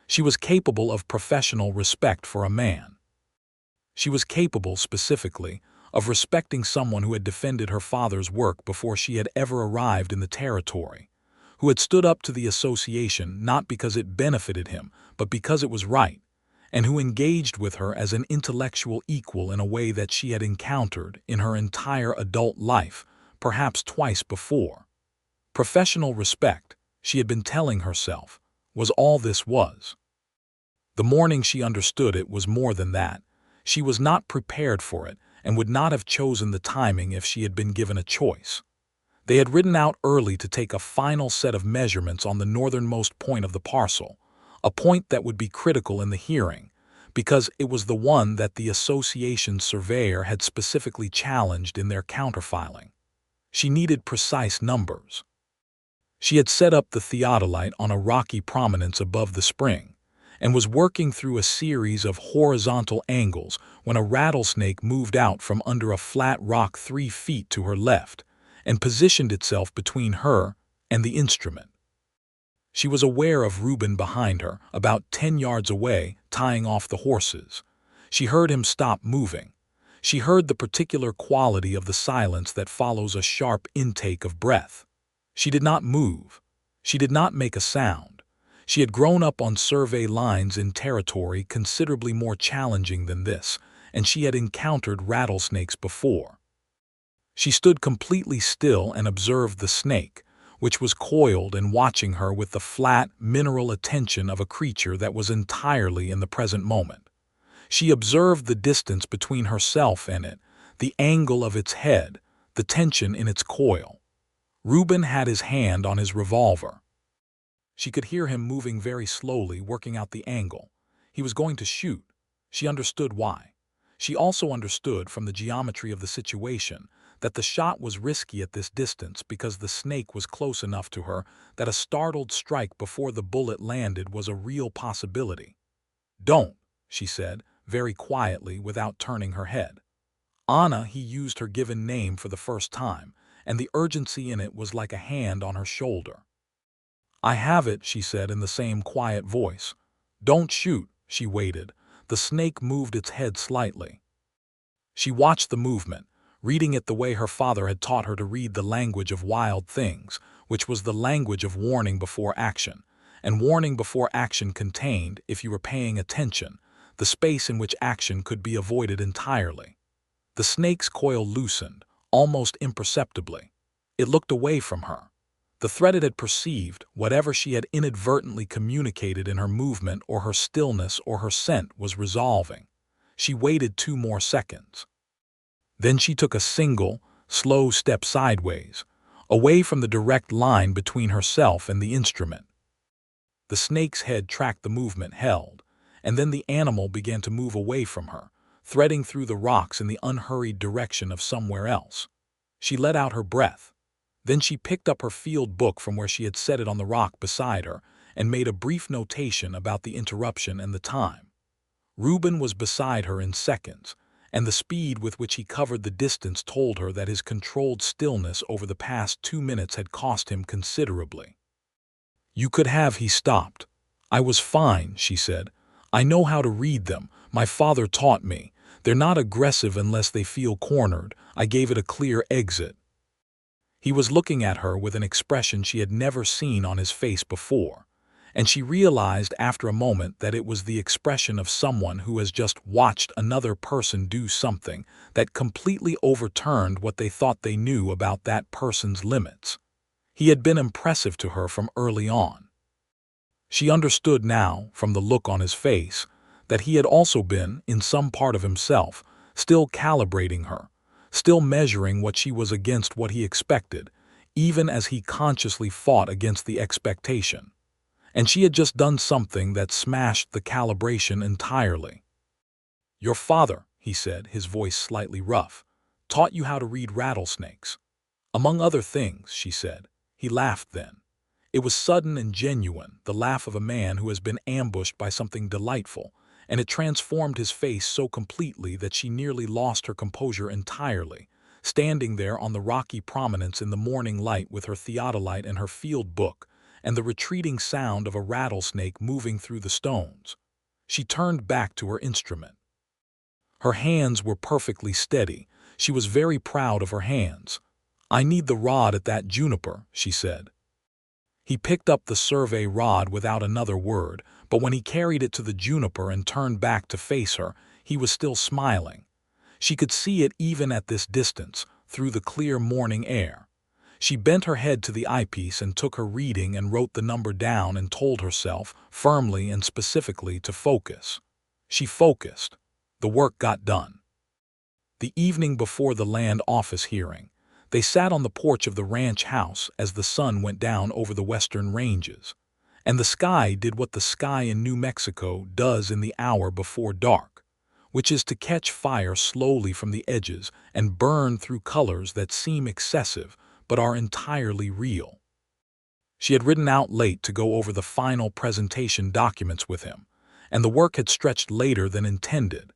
She was capable of professional respect for a man. She was capable, specifically, of respecting someone who had defended her father's work before she had ever arrived in the territory, who had stood up to the association not because it benefited him, but because it was right, and who engaged with her as an intellectual equal in a way that she had encountered in her entire adult life, perhaps twice before. Professional respect, she had been telling herself, was all this was. The morning she understood it was more than that. She was not prepared for it and would not have chosen the timing if she had been given a choice. They had ridden out early to take a final set of measurements on the northernmost point of the parcel, a point that would be critical in the hearing, because it was the one that the association's surveyor had specifically challenged in their counterfiling. She needed precise numbers. She had set up the theodolite on a rocky prominence above the spring, and was working through a series of horizontal angles when a rattlesnake moved out from under a flat rock 3 feet to her left, and positioned itself between her and the instrument. She was aware of Reuben behind her, about 10 yards away, tying off the horses. She heard him stop moving. She heard the particular quality of the silence that follows a sharp intake of breath. She did not move. She did not make a sound. She had grown up on survey lines in territory considerably more challenging than this, and she had encountered rattlesnakes before. She stood completely still and observed the snake, which was coiled and watching her with the flat, mineral attention of a creature that was entirely in the present moment. She observed the distance between herself and it, the angle of its head, the tension in its coil. Reuben had his hand on his revolver. She could hear him moving very slowly, working out the angle. He was going to shoot. She understood why. She also understood, from the geometry of the situation, that the shot was risky at this distance because the snake was close enough to her that a startled strike before the bullet landed was a real possibility. "Don't," she said, very quietly, without turning her head. Anna, he used her given name for the first time, and the urgency in it was like a hand on her shoulder. "I have it," she said in the same quiet voice. "Don't shoot." She waited. The snake moved its head slightly. She watched the movement, reading it the way her father had taught her to read the language of wild things, which was the language of warning before action, and warning before action contained, if you were paying attention, the space in which action could be avoided entirely. The snake's coil loosened, almost imperceptibly. It looked away from her. The threat it had perceived, whatever she had inadvertently communicated in her movement or her stillness or her scent, was resolving. She waited 2 more seconds. Then she took a single, slow step sideways, away from the direct line between herself and the instrument. The snake's head tracked the movement held, and then the animal began to move away from her, threading through the rocks in the unhurried direction of somewhere else. She let out her breath. Then she picked up her field book from where she had set it on the rock beside her and made a brief notation about the interruption and the time. Reuben was beside her in seconds, and the speed with which he covered the distance told her that his controlled stillness over the past 2 minutes had cost him considerably. "You could have," he stopped. "I was fine," she said. "I know how to read them. My father taught me. They're not aggressive unless they feel cornered. I gave it a clear exit." He was looking at her with an expression she had never seen on his face before, and she realized after a moment that it was the expression of someone who has just watched another person do something that completely overturned what they thought they knew about that person's limits. He had been impressive to her from early on. She understood now, from the look on his face, that he had also been, in some part of himself, still calibrating her, still measuring what she was against what he expected, even as he consciously fought against the expectation. And she had just done something that smashed the calibration entirely. "Your father," he said, his voice slightly rough, "taught you how to read rattlesnakes." "Among other things," she said. He laughed then. It was sudden and genuine, the laugh of a man who has been ambushed by something delightful, and it transformed his face so completely that she nearly lost her composure entirely, standing there on the rocky prominence in the morning light with her theodolite and her field book, and the retreating sound of a rattlesnake moving through the stones. She turned back to her instrument. Her hands were perfectly steady. She was very proud of her hands. "I need the rod at that juniper," she said. He picked up the survey rod without another word, but when he carried it to the juniper and turned back to face her, he was still smiling. She could see it even at this distance, through the clear morning air. She bent her head to the eyepiece and took her reading and wrote the number down and told herself, firmly and specifically, to focus. She focused. The work got done. The evening before the land office hearing, they sat on the porch of the ranch house as the sun went down over the western ranges, and the sky did what the sky in New Mexico does in the hour before dark, which is to catch fire slowly from the edges and burn through colors that seem excessive but are entirely real. She had ridden out late to go over the final presentation documents with him, and the work had stretched later than intended,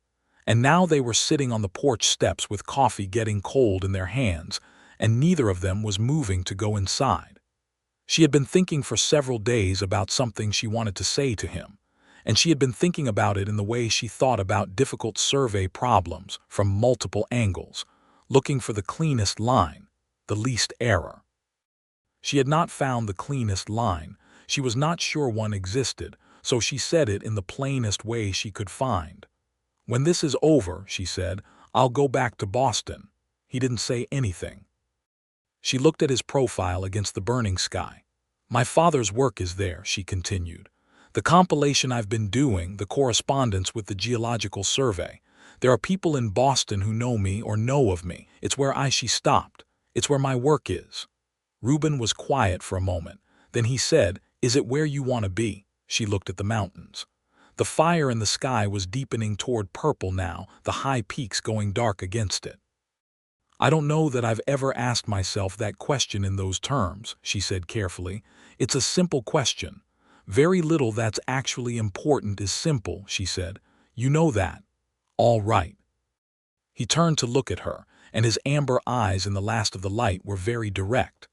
and now they were sitting on the porch steps with coffee getting cold in their hands, and neither of them was moving to go inside. She had been thinking for several days about something she wanted to say to him, and she had been thinking about it in the way she thought about difficult survey problems from multiple angles, looking for the cleanest line, the least error. She had not found the cleanest line. She was not sure one existed, so she said it in the plainest way she could find. "When this is over," she said, "I'll go back to Boston." He didn't say anything. She looked at his profile against the burning sky. "My father's work is there," she continued. "The compilation I've been doing, the correspondence with the Geological Survey. There are people in Boston who know me or know of me. It's where she stopped. It's where my work is." Reuben was quiet for a moment. Then he said, "Is it where you want to be?" She looked at the mountains. The fire in the sky was deepening toward purple now, the high peaks going dark against it. "I don't know that I've ever asked myself that question in those terms," she said carefully. "It's a simple question. Very little that's actually important is simple," she said. "You know that. All right." He turned to look at her, and his amber eyes in the last of the light were very direct.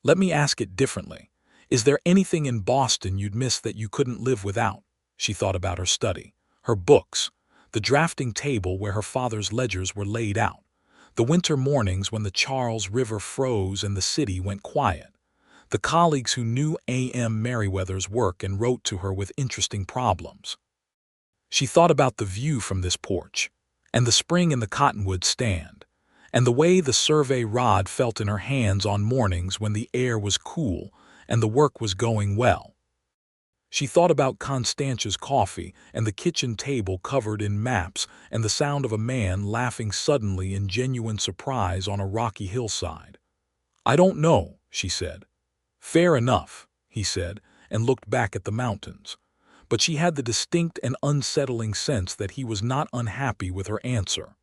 "Let me ask it differently. Is there anything in Boston you'd miss that you couldn't live without?" She thought about her study, her books, the drafting table where her father's ledgers were laid out, the winter mornings when the Charles River froze and the city went quiet, the colleagues who knew Anna Merriweather's work and wrote to her with interesting problems. She thought about the view from this porch, and the spring in the cottonwood stand, and the way the survey rod felt in her hands on mornings when the air was cool and the work was going well. She thought about Constantia's coffee and the kitchen table covered in maps and the sound of a man laughing suddenly in genuine surprise on a rocky hillside. "I don't know," she said. "Fair enough," he said, and looked back at the mountains. But she had the distinct and unsettling sense that he was not unhappy with her answer.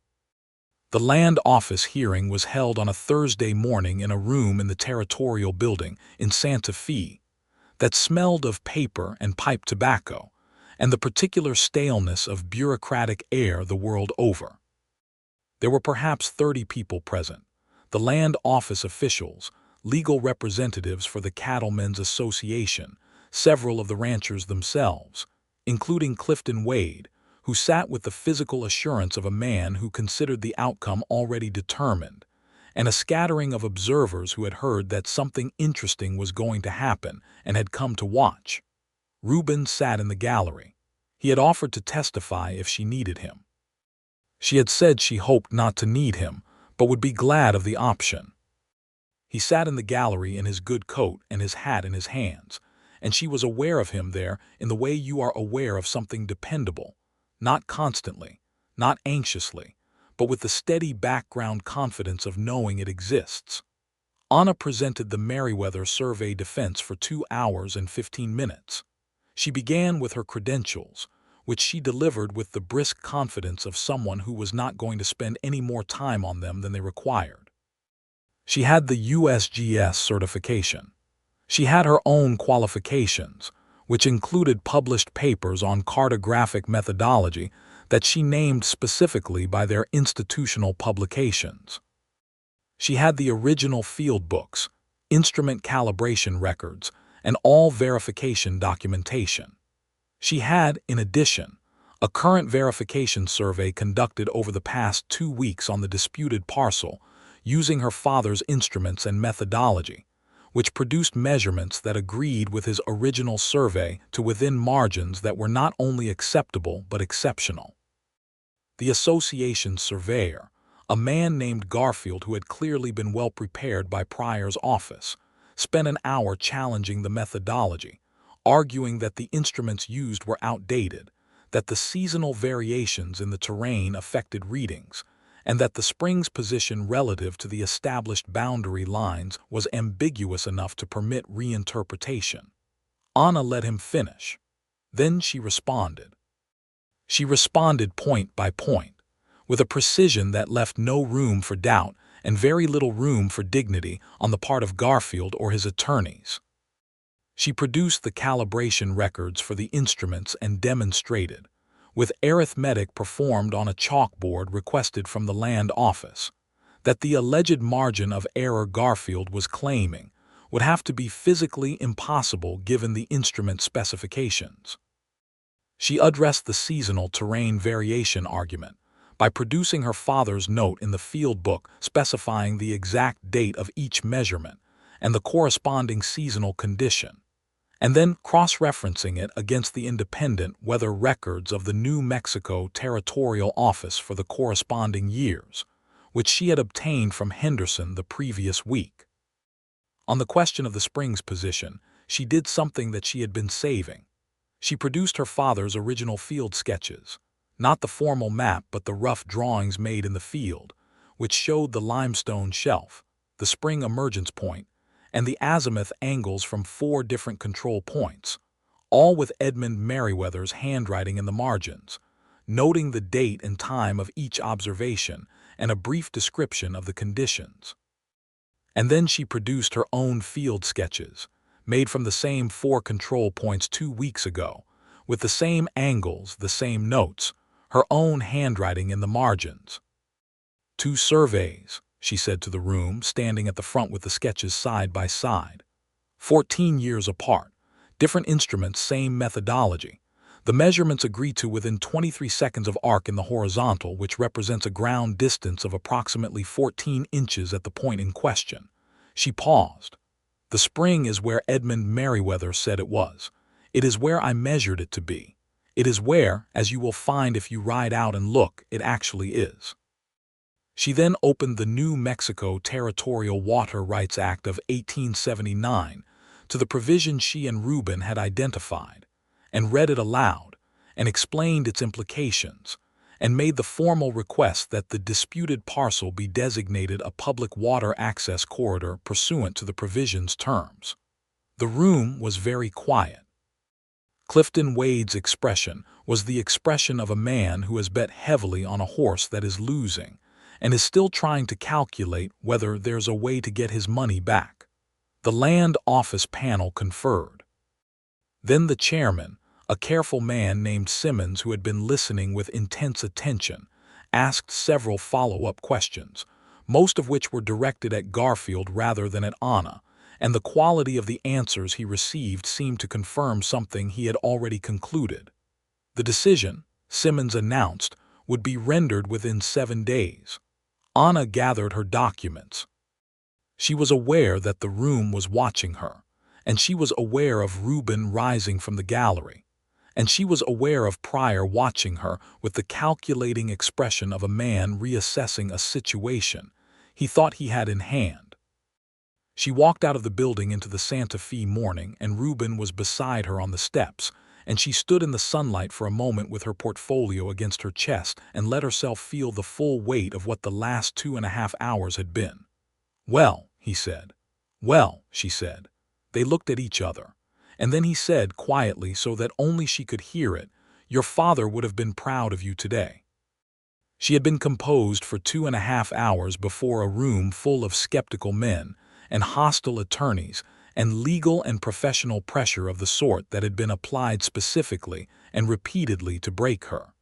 The land office hearing was held on a Thursday morning in a room in the territorial building in Santa Fe that smelled of paper and pipe tobacco, and the particular staleness of bureaucratic air the world over. There were perhaps 30 people present: the land office officials, legal representatives for the Cattlemen's Association, several of the ranchers themselves, including Clifton Wade, who sat with the physical assurance of a man who considered the outcome already determined, and a scattering of observers who had heard that something interesting was going to happen and had come to watch. Reuben sat in the gallery. He had offered to testify if she needed him. She had said she hoped not to need him, but would be glad of the option. He sat in the gallery in his good coat and his hat in his hands, and she was aware of him there in the way you are aware of something dependable, not constantly, not anxiously, but with the steady background confidence of knowing it exists. Anna presented the Merriweather survey defense for 2 hours and 15 minutes. She began with her credentials, which she delivered with the brisk confidence of someone who was not going to spend any more time on them than they required. She had the USGS certification. She had her own qualifications, which included published papers on cartographic methodology that she named specifically by their institutional publications. She had the original field books, instrument calibration records, and all verification documentation. She had, in addition, a current verification survey conducted over the past 2 weeks on the disputed parcel using her father's instruments and methodology, which produced measurements that agreed with his original survey to within margins that were not only acceptable but exceptional. The association's surveyor, a man named Garfield who had clearly been well prepared by Pryor's office, spent an hour challenging the methodology, arguing that the instruments used were outdated, that the seasonal variations in the terrain affected readings, and that the spring's position relative to the established boundary lines was ambiguous enough to permit reinterpretation. Anna let him finish. Then she responded. She responded point by point, with a precision that left no room for doubt and very little room for dignity on the part of Garfield or his attorneys. She produced the calibration records for the instruments and demonstrated, with arithmetic performed on a chalkboard requested from the land office, that the alleged margin of error Garfield was claiming would have to be physically impossible given the instrument specifications. She addressed the seasonal terrain variation argument by producing her father's note in the field book specifying the exact date of each measurement and the corresponding seasonal condition, and then cross-referencing it against the independent weather records of the New Mexico Territorial Office for the corresponding years, which she had obtained from Henderson the previous week. On the question of the spring's position, she did something that she had been saving. She produced her father's original field sketches, not the formal map but the rough drawings made in the field, which showed the limestone shelf, the spring emergence point, and the azimuth angles from 4 different control points, all with Edmund Merriweather's handwriting in the margins, noting the date and time of each observation and a brief description of the conditions. And then she produced her own field sketches, made from the same 4 control points 2 weeks ago, with the same angles, the same notes, her own handwriting in the margins. 2 surveys, she said to the room, standing at the front with the sketches side by side. 14 years apart, different instruments, same methodology. The measurements agreed to within 23 seconds of arc in the horizontal, which represents a ground distance of approximately 14 inches at the point in question. She paused. The spring is where Edmund Merriweather said it was. It is where I measured it to be. It is where, as you will find if you ride out and look, it actually is. She then opened the New Mexico Territorial Water Rights Act of 1879 to the provision she and Reuben had identified, and read it aloud, and explained its implications, and made the formal request that the disputed parcel be designated a public water access corridor pursuant to the provision's terms. The room was very quiet. Clifton Wade's expression was the expression of a man who has bet heavily on a horse that is losing and is still trying to calculate whether there's a way to get his money back. The land office panel conferred. Then the chairman, a careful man named Simmons who had been listening with intense attention, asked several follow-up questions, most of which were directed at Garfield rather than at Anna, and the quality of the answers he received seemed to confirm something he had already concluded. The decision, Simmons announced, would be rendered within 7 days. Anna gathered her documents. She was aware that the room was watching her, and she was aware of Reuben rising from the gallery, and she was aware of Pryor watching her with the calculating expression of a man reassessing a situation he thought he had in hand. She walked out of the building into the Santa Fe morning, and Reuben was beside her on the steps, and she stood in the sunlight for a moment with her portfolio against her chest and let herself feel the full weight of what the last 2.5 hours had been. "Well," he said. "Well," she said. They looked at each other, and then he said quietly so that only she could hear it, "Your father would have been proud of you today." She had been composed for 2.5 hours before a room full of skeptical men and hostile attorneys and legal and professional pressure of the sort that had been applied specifically and repeatedly to break her.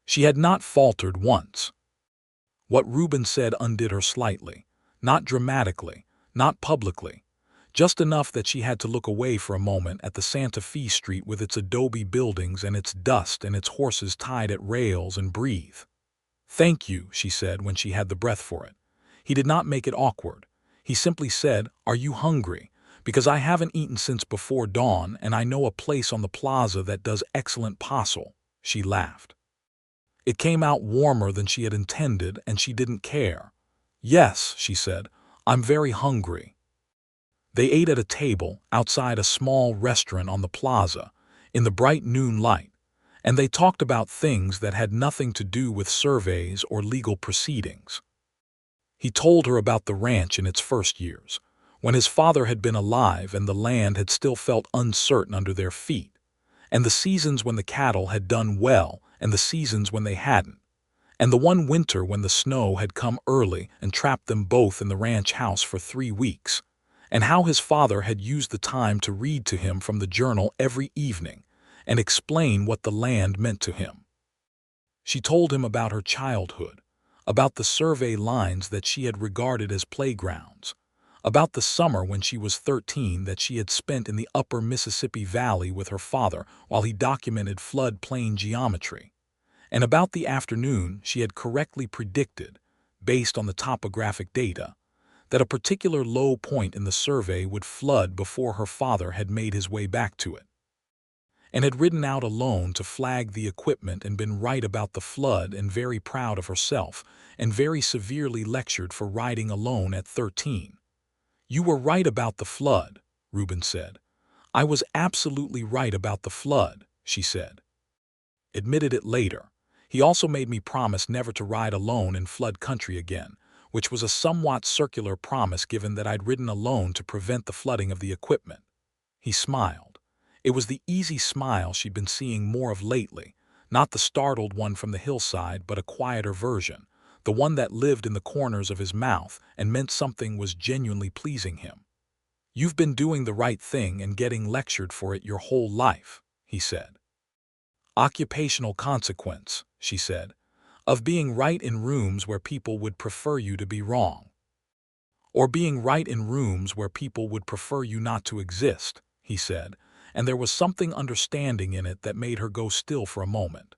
She had not faltered once. What Reuben said undid her slightly, not dramatically, not publicly, just enough that she had to look away for a moment at the Santa Fe street with its adobe buildings and its dust and its horses tied at rails and breathe. "Thank you," she said when she had the breath for it. He did not make it awkward. He simply said, "Are you hungry? Because I haven't eaten since before dawn, and I know a place on the plaza that does excellent postle." She laughed. It came out warmer than she had intended, and she didn't care. "Yes," she said, "I'm very hungry." They ate at a table outside a small restaurant on the plaza in the bright noon light, and they talked about things that had nothing to do with surveys or legal proceedings. He told her about the ranch in its first years, when his father had been alive and the land had still felt uncertain under their feet, and the seasons when the cattle had done well and the seasons when they hadn't, and the one winter when the snow had come early and trapped them both in the ranch house for 3 weeks, and how his father had used the time to read to him from the journal every evening and explain what the land meant to him. She told him about her childhood, about the survey lines that she had regarded as playgrounds, about the summer when she was 13 that she had spent in the upper Mississippi Valley with her father while he documented floodplain geometry, and about the afternoon she had correctly predicted, based on the topographic data, that a particular low point in the survey would flood before her father had made his way back to it, and had ridden out alone to flag the equipment and been right about the flood and very proud of herself and very severely lectured for riding alone at 13. "You were right about the flood," Reuben said. "I was absolutely right about the flood," she said. Admitted it later. He also made me promise never to ride alone in flood country again, which was a somewhat circular promise given that I'd ridden alone to prevent the flooding of the equipment. He smiled. It was the easy smile she'd been seeing more of lately, not the startled one from the hillside, but a quieter version, the one that lived in the corners of his mouth and meant something was genuinely pleasing him. "You've been doing the right thing and getting lectured for it your whole life," he said. "Occupational consequence," she said, "of being right in rooms where people would prefer you to be wrong. Or being right in rooms where people would prefer you not to exist," he said, and there was something understanding in it that made her go still for a moment.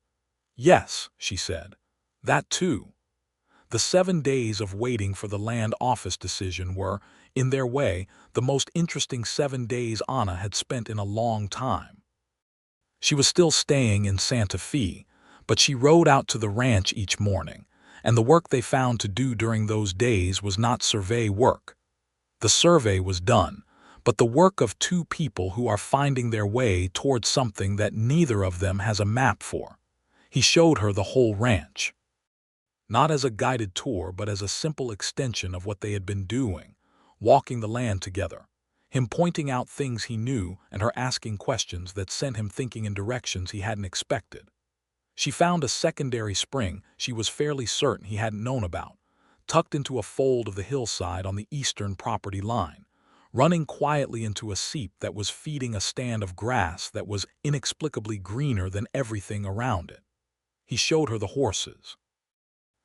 "Yes," she said, "that too." The 7 days of waiting for the land office decision were, in their way, the most interesting 7 days Anna had spent in a long time. She was still staying in Santa Fe, but she rode out to the ranch each morning, and the work they found to do during those days was not survey work. The survey was done, but the work of 2 people who are finding their way towards something that neither of them has a map for. He showed her the whole ranch. Not as a guided tour, but as a simple extension of what they had been doing, walking the land together. him pointing out things he knew and her asking questions that sent him thinking in directions he hadn't expected. She found a secondary spring she was fairly certain he hadn't known about, tucked into a fold of the hillside on the eastern property line, running quietly into a seep that was feeding a stand of grass that was inexplicably greener than everything around it. He showed her the horses.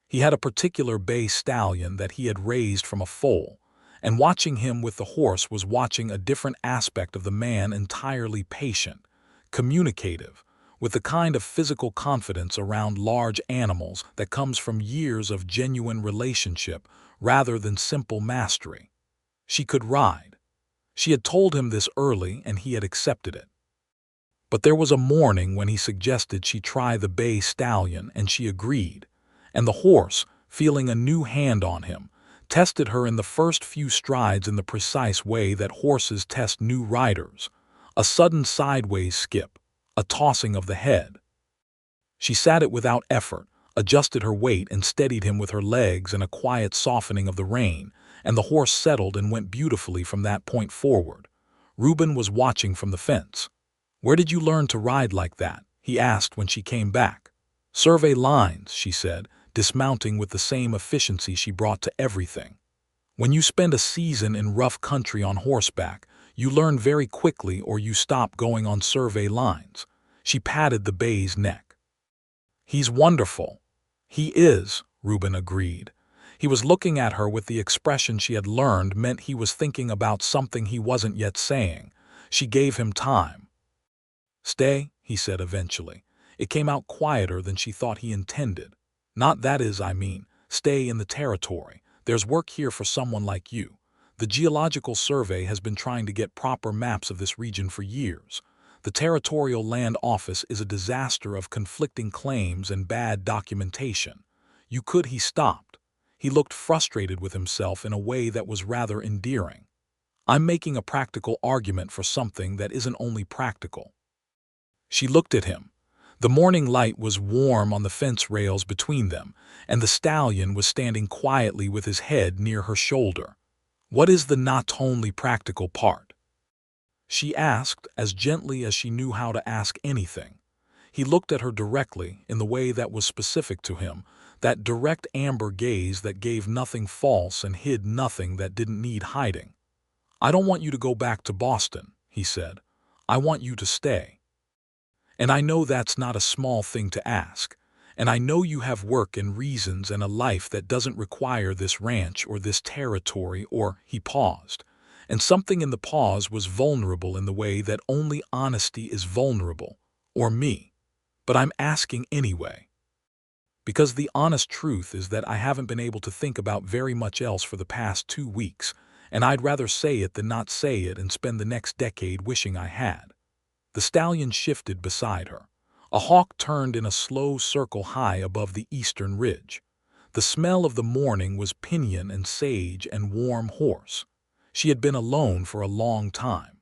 He had a particular bay stallion that he had raised from a foal, and watching him with the horse was watching a different aspect of the man, entirely patient, communicative, with the kind of physical confidence around large animals that comes from years of genuine relationship rather than simple mastery. She could ride. She had told him this early and he had accepted it. But there was a morning when he suggested she try the bay stallion and she agreed, and the horse, feeling a new hand on him, tested her in the first few strides in the precise way that horses test new riders, a sudden sideways skip, a tossing of the head. She sat it without effort, adjusted her weight and steadied him with her legs and a quiet softening of the rein, and the horse settled and went beautifully from that point forward. Reuben was watching from the fence. "Where did you learn to ride like that?" he asked when she came back. "Survey lines," she said, dismounting with the same efficiency she brought to everything. "When you spend a season in rough country on horseback, you learn very quickly or you stop going on survey lines." She patted the bay's neck. "He's wonderful." "He is," Reuben agreed. He was looking at her with the expression she had learned meant he was thinking about something he wasn't yet saying. She gave him time. "Stay," he said eventually. It came out quieter than she thought he intended. "Not that is, I mean, stay in the territory. There's work here for someone like you. The Geological Survey has been trying to get proper maps of this region for years. The Territorial Land Office is a disaster of conflicting claims and bad documentation. You could." He stopped. He looked frustrated with himself in a way that was rather endearing. "I'm making a practical argument for something that isn't only practical." She looked at him. The morning light was warm on the fence rails between them, and the stallion was standing quietly with his head near her shoulder. "What is the not only practical part?" she asked, as gently as she knew how to ask anything. He looked at her directly in the way that was specific to him, that direct amber gaze that gave nothing false and hid nothing that didn't need hiding. "I don't want you to go back to Boston," he said. "I want you to stay. And I know that's not a small thing to ask. And I know you have work and reasons and a life that doesn't require this ranch or this territory or—" He paused. And something in the pause was vulnerable in the way that only honesty is vulnerable. "Or me. But I'm asking anyway. Because the honest truth is that I haven't been able to think about very much else for the past 2 weeks, and I'd rather say it than not say it and spend the next decade wishing I had." The stallion shifted beside her. A hawk turned in a slow circle high above the eastern ridge. The smell of the morning was pinyon and sage and warm horse. She had been alone for a long time.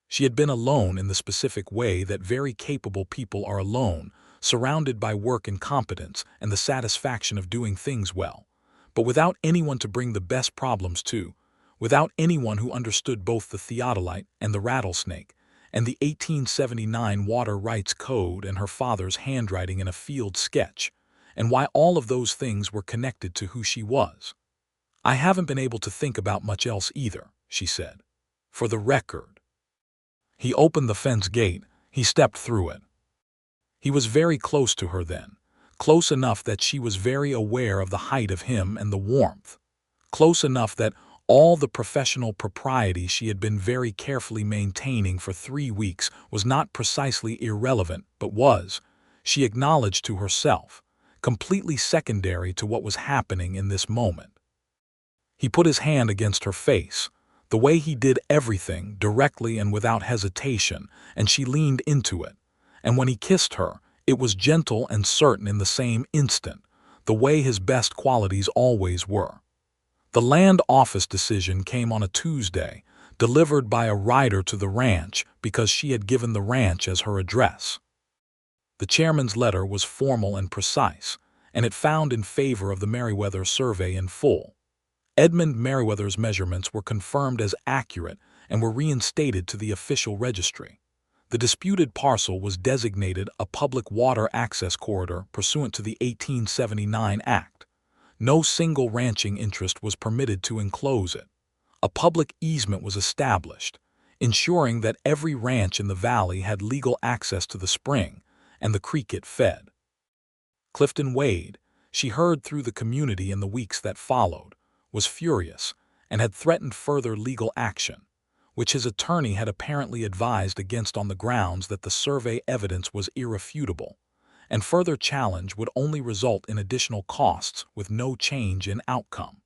She had been alone in the specific way that very capable people are alone, surrounded by work and competence and the satisfaction of doing things well, but without anyone to bring the best problems to, without anyone who understood both the theodolite and the rattlesnake, and the 1879 Water Rights Code and her father's handwriting in a field sketch, and why all of those things were connected to who she was. "I haven't been able to think about much else either," she said. "For the record." He opened the fence gate. He stepped through it. He was very close to her then, close enough that she was very aware of the height of him and the warmth, close enough that all the professional propriety she had been very carefully maintaining for 3 weeks was not precisely irrelevant, but was, she acknowledged to herself, completely secondary to what was happening in this moment. He put his hand against her face, the way he did everything directly and without hesitation, and she leaned into it. And when he kissed her, it was gentle and certain in the same instant, the way his best qualities always were. The land office decision came on a Tuesday, delivered by a rider to the ranch because she had given the ranch as her address. The chairman's letter was formal and precise, and it found in favor of the Merriweather survey in full. Edmund Merriweather's measurements were confirmed as accurate and were reinstated to the official registry. The disputed parcel was designated a public water access corridor pursuant to the 1879 Act. No single ranching interest was permitted to enclose it. A public easement was established, ensuring that every ranch in the valley had legal access to the spring and the creek it fed. Clifton Wade, she heard through the community in the weeks that followed, was furious and had threatened further legal action, which his attorney had apparently advised against on the grounds that the survey evidence was irrefutable, and further challenge would only result in additional costs with no change in outcome.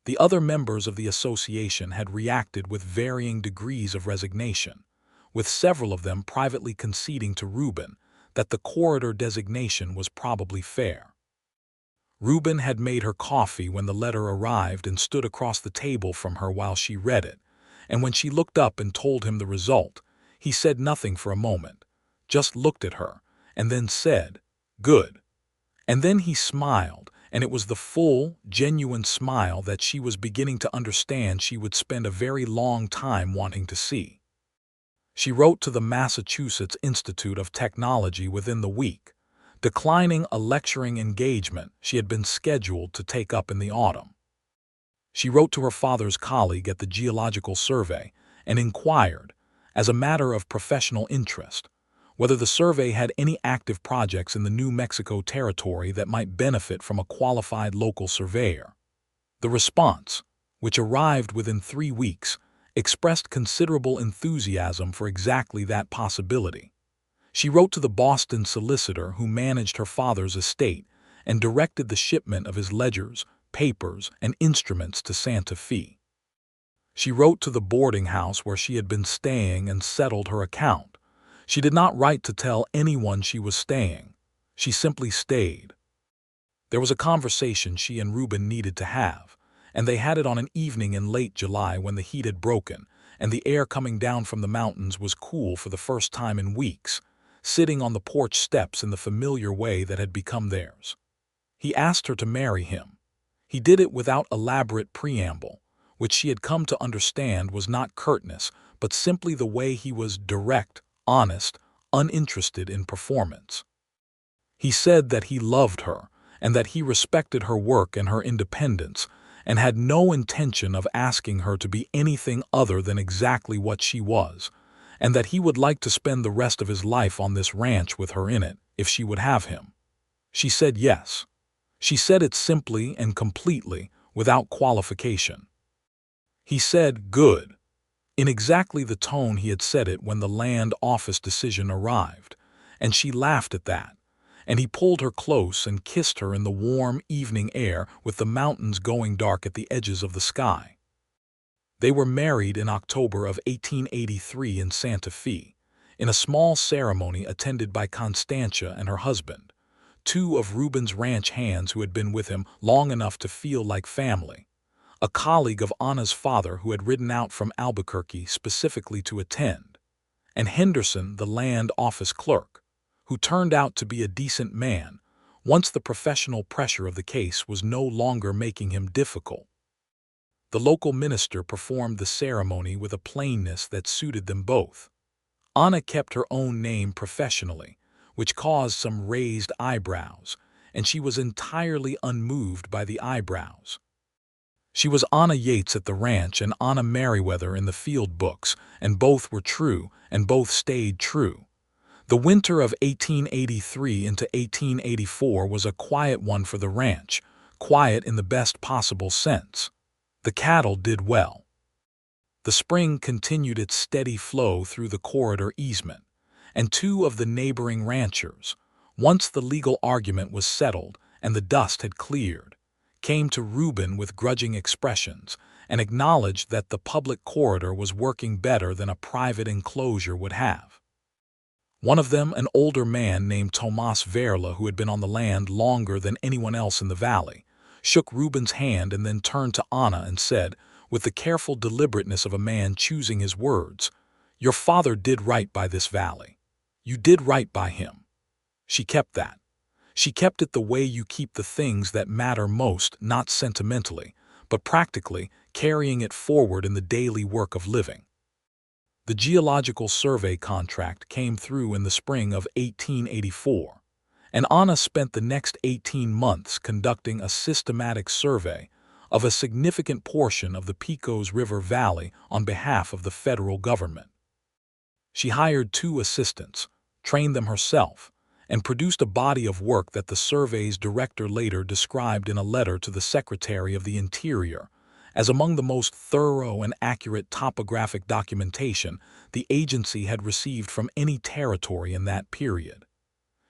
The other members of the association had reacted with varying degrees of resignation, with several of them privately conceding to Reuben that the corridor designation was probably fair. Reuben had made her coffee when the letter arrived and stood across the table from her while she read it, and when she looked up and told him the result, he said nothing for a moment, just looked at her, and then said, "Good." And then he smiled, and it was the full, genuine smile that she was beginning to understand she would spend a very long time wanting to see. She wrote to the Massachusetts Institute of Technology within the week, declining a lecturing engagement she had been scheduled to take up in the autumn. She wrote to her father's colleague at the Geological Survey and inquired, as a matter of professional interest, whether the survey had any active projects in the New Mexico territory that might benefit from a qualified local surveyor. The response, which arrived within 3 weeks, expressed considerable enthusiasm for exactly that possibility. She wrote to the Boston solicitor who managed her father's estate and directed the shipment of his ledgers, papers, and instruments to Santa Fe. She wrote to the boarding house where she had been staying and settled her account. She did not write to tell anyone she was staying. She simply stayed. There was a conversation she and Reuben needed to have, and they had it on an evening in late July when the heat had broken and the air coming down from the mountains was cool for the first time in weeks, sitting on the porch steps in the familiar way that had become theirs. He asked her to marry him. He did it without elaborate preamble, which she had come to understand was not curtness, but simply the way he was direct, honest, uninterested in performance. He said that he loved her and that he respected her work and her independence, and had no intention of asking her to be anything other than exactly what she was, and that he would like to spend the rest of his life on this ranch with her in it, if she would have him. She said yes. She said it simply and completely, without qualification. He said, "Good," in exactly the tone he had said it when the land office decision arrived, and she laughed at that, and he pulled her close and kissed her in the warm evening air with the mountains going dark at the edges of the sky. They were married in October of 1883 in Santa Fe, in a small ceremony attended by Constantia and her husband, 2 of Reuben's ranch hands who had been with him long enough to feel like family, a colleague of Anna's father who had ridden out from Albuquerque specifically to attend, and Henderson, the land office clerk, who turned out to be a decent man once the professional pressure of the case was no longer making him difficult. The local minister performed the ceremony with a plainness that suited them both. Anna kept her own name professionally, which caused some raised eyebrows, and she was entirely unmoved by the eyebrows. She was Anna Yates at the ranch and Anna Merriweather in the field books, and both were true, and both stayed true. The winter of 1883 into 1884 was a quiet one for the ranch, quiet in the best possible sense. The cattle did well. The spring continued its steady flow through the corridor easement, and 2 of the neighboring ranchers, once the legal argument was settled and the dust had cleared, came to Reuben with grudging expressions and acknowledged that the public corridor was working better than a private enclosure would have. One of them, an older man named Tomas Verla, who had been on the land longer than anyone else in the valley, shook Reuben's hand and then turned to Anna and said, with the careful deliberateness of a man choosing his words, "Your father did right by this valley. You did right by him." She kept that. She kept it the way you keep the things that matter most, not sentimentally, but practically carrying it forward in the daily work of living. The Geological Survey contract came through in the spring of 1884, and Anna spent the next 18 months conducting a systematic survey of a significant portion of the Pecos River Valley on behalf of the federal government. She hired 2 assistants, trained them herself, and produced a body of work that the survey's director later described in a letter to the Secretary of the Interior as among the most thorough and accurate topographic documentation the agency had received from any territory in that period.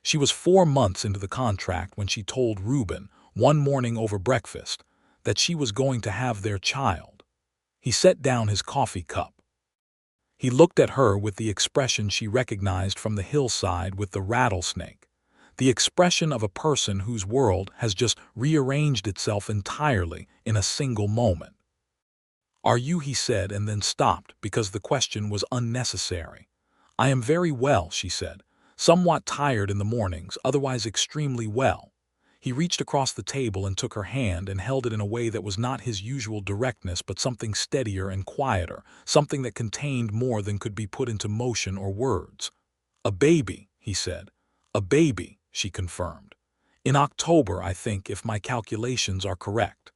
She was 4 months into the contract when she told Reuben, one morning over breakfast, that she was going to have their child. He set down his coffee cup. He looked at her with the expression she recognized from the hillside with the rattlesnake, the expression of a person whose world has just rearranged itself entirely in a single moment. "Are you?" he said, and then stopped because the question was unnecessary. "I am very well," she said, "somewhat tired in the mornings, otherwise extremely well." He reached across the table and took her hand and held it in a way that was not his usual directness but something steadier and quieter, something that contained more than could be put into motion or words. "A baby," he said. "A baby," she confirmed. "In October, I think, if my calculations are correct."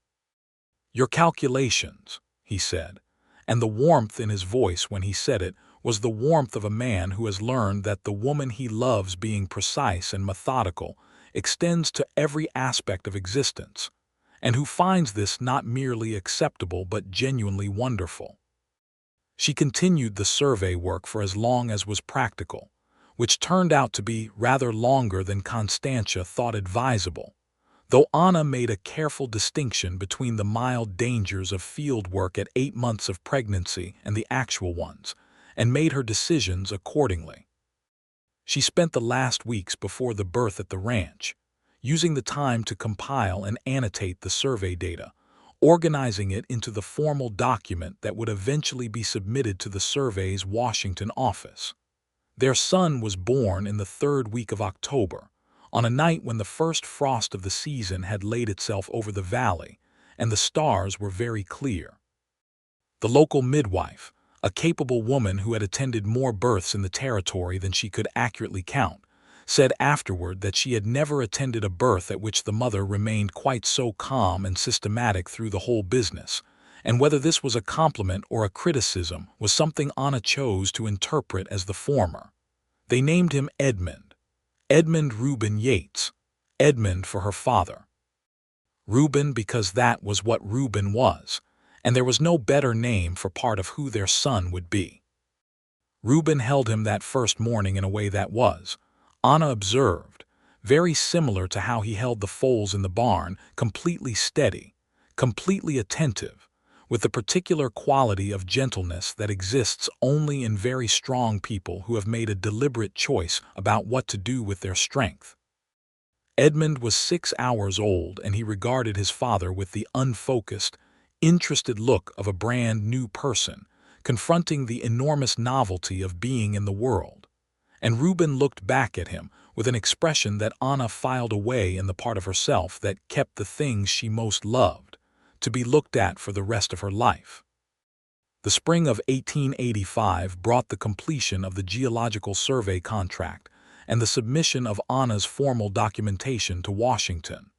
"Your calculations," he said, and the warmth in his voice when he said it was the warmth of a man who has learned that the woman he loves, being precise and methodical, extends to every aspect of existence, and who finds this not merely acceptable but genuinely wonderful. She continued the survey work for as long as was practical, which turned out to be rather longer than Constantia thought advisable, though Anna made a careful distinction between the mild dangers of field work at 8 months of pregnancy and the actual ones, and made her decisions accordingly. She spent the last weeks before the birth at the ranch, using the time to compile and annotate the survey data, organizing it into the formal document that would eventually be submitted to the survey's Washington office. Their son was born in the 3rd week of October, on a night when the first frost of the season had laid itself over the valley, and the stars were very clear. The local midwife, a capable woman who had attended more births in the territory than she could accurately count, said afterward that she had never attended a birth at which the mother remained quite so calm and systematic through the whole business, and whether this was a compliment or a criticism was something Anna chose to interpret as the former. They named him Edmund Reuben Yates, Edmund for her father. Reuben because that was what Reuben was, and there was no better name for part of who their son would be. Reuben held him that first morning in a way that was, Anna observed, very similar to how he held the foals in the barn, completely steady, completely attentive, with the particular quality of gentleness that exists only in very strong people who have made a deliberate choice about what to do with their strength. Edmund was 6 hours old, and he regarded his father with the unfocused, interested look of a brand new person, confronting the enormous novelty of being in the world. And Reuben looked back at him with an expression that Anna filed away in the part of herself that kept the things she most loved, to be looked at for the rest of her life. The spring of 1885 brought the completion of the Geological Survey contract and the submission of Anna's formal documentation to Washington.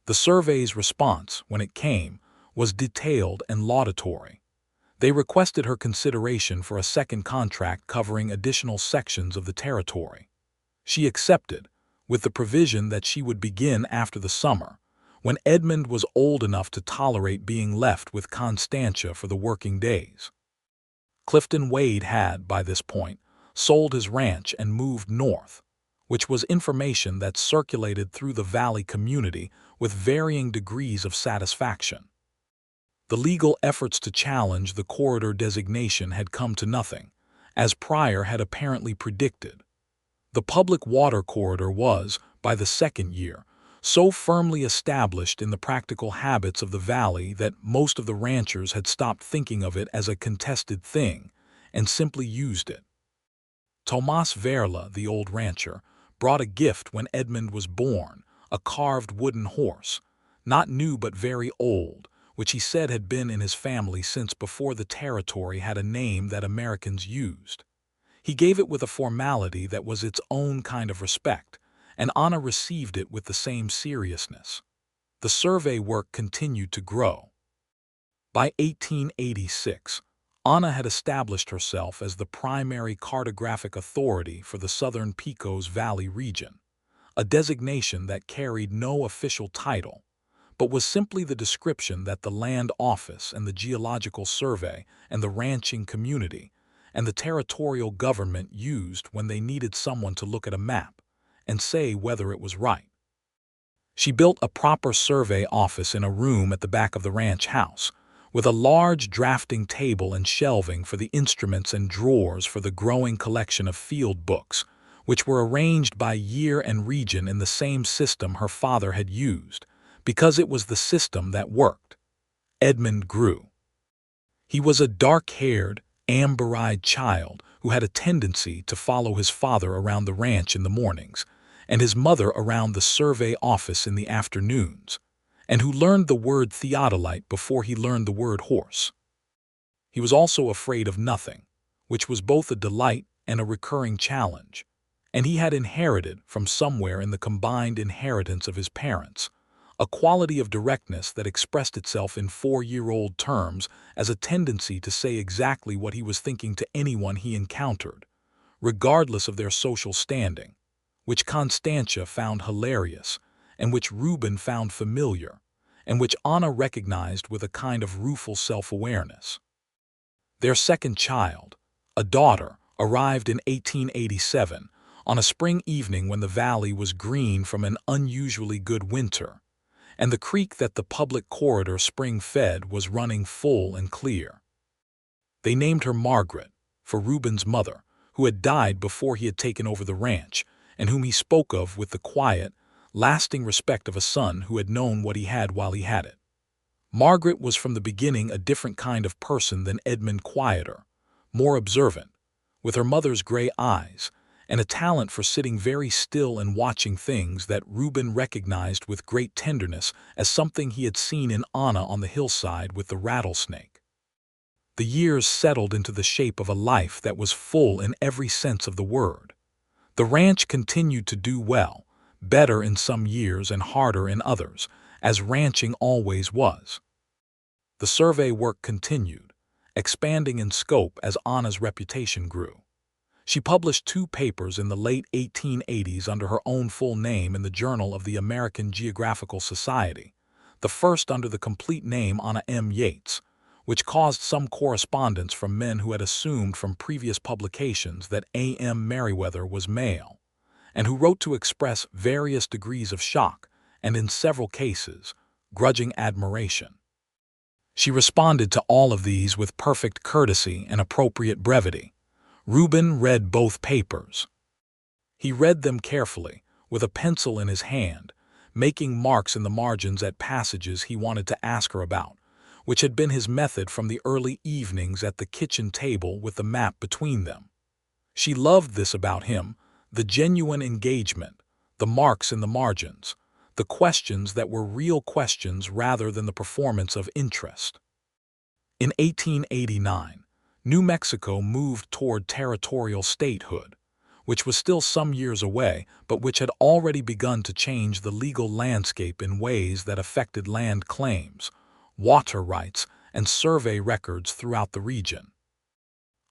The survey's response, when it came, was detailed and laudatory. They requested her consideration for a second contract covering additional sections of the territory. She accepted, with the provision that she would begin after the summer, when Edmund was old enough to tolerate being left with Constantia for the working days. Clifton Wade had, by this point, sold his ranch and moved north, which was information that circulated through the valley community with varying degrees of satisfaction. The legal efforts to challenge the corridor designation had come to nothing, as Pryor had apparently predicted. The public water corridor was, by the second year, so firmly established in the practical habits of the valley that most of the ranchers had stopped thinking of it as a contested thing and simply used it. Tomas Verla, the old rancher, brought a gift when Edmund was born, a carved wooden horse, not new but very old, which he said had been in his family since before the territory had a name that Americans used. He gave it with a formality that was its own kind of respect, and Anna received it with the same seriousness. The survey work continued to grow. By 1886, Anna had established herself as the primary cartographic authority for the southern Pecos Valley region, a designation that carried no official title, but was simply the description that the Land Office and the Geological Survey and the ranching community and the territorial government used when they needed someone to look at a map and say whether it was right. She built a proper survey office in a room at the back of the ranch house, with a large drafting table and shelving for the instruments and drawers for the growing collection of field books, which were arranged by year and region in the same system her father had used, because it was the system that worked. Edmund grew. He was a dark-haired, amber-eyed child who had a tendency to follow his father around the ranch in the mornings and his mother around the survey office in the afternoons, and who learned the word theodolite before he learned the word horse. He was also afraid of nothing, which was both a delight and a recurring challenge, and he had inherited from somewhere in the combined inheritance of his parents a quality of directness that expressed itself in 4-year-old terms as a tendency to say exactly what he was thinking to anyone he encountered, regardless of their social standing, which Constantia found hilarious, and which Reuben found familiar, and which Anna recognized with a kind of rueful self-awareness. Their second child, a daughter, arrived in 1887 on a spring evening when the valley was green from an unusually good winter, and the creek that the public corridor spring-fed was running full and clear. They named her Margaret, for Reuben's mother, who had died before he had taken over the ranch, and whom he spoke of with the quiet, lasting respect of a son who had known what he had while he had it. Margaret was from the beginning a different kind of person than Edmund, quieter, more observant, with her mother's gray eyes, and a talent for sitting very still and watching things that Reuben recognized with great tenderness as something he had seen in Anna on the hillside with the rattlesnake. The years settled into the shape of a life that was full in every sense of the word. The ranch continued to do well, better in some years and harder in others, as ranching always was. The survey work continued, expanding in scope as Anna's reputation grew. She published 2 papers in the late 1880s under her own full name in the Journal of the American Geographical Society, the first under the complete name Anna M. Yates, which caused some correspondence from men who had assumed from previous publications that A. M. Merriweather was male, and who wrote to express various degrees of shock and, in several cases, grudging admiration. She responded to all of these with perfect courtesy and appropriate brevity. Reuben read both papers. He read them carefully, with a pencil in his hand, making marks in the margins at passages he wanted to ask her about, which had been his method from the early evenings at the kitchen table with the map between them. She loved this about him, the genuine engagement, the marks in the margins, the questions that were real questions rather than the performance of interest. In 1889, New Mexico moved toward territorial statehood, which was still some years away, but which had already begun to change the legal landscape in ways that affected land claims, water rights, and survey records throughout the region.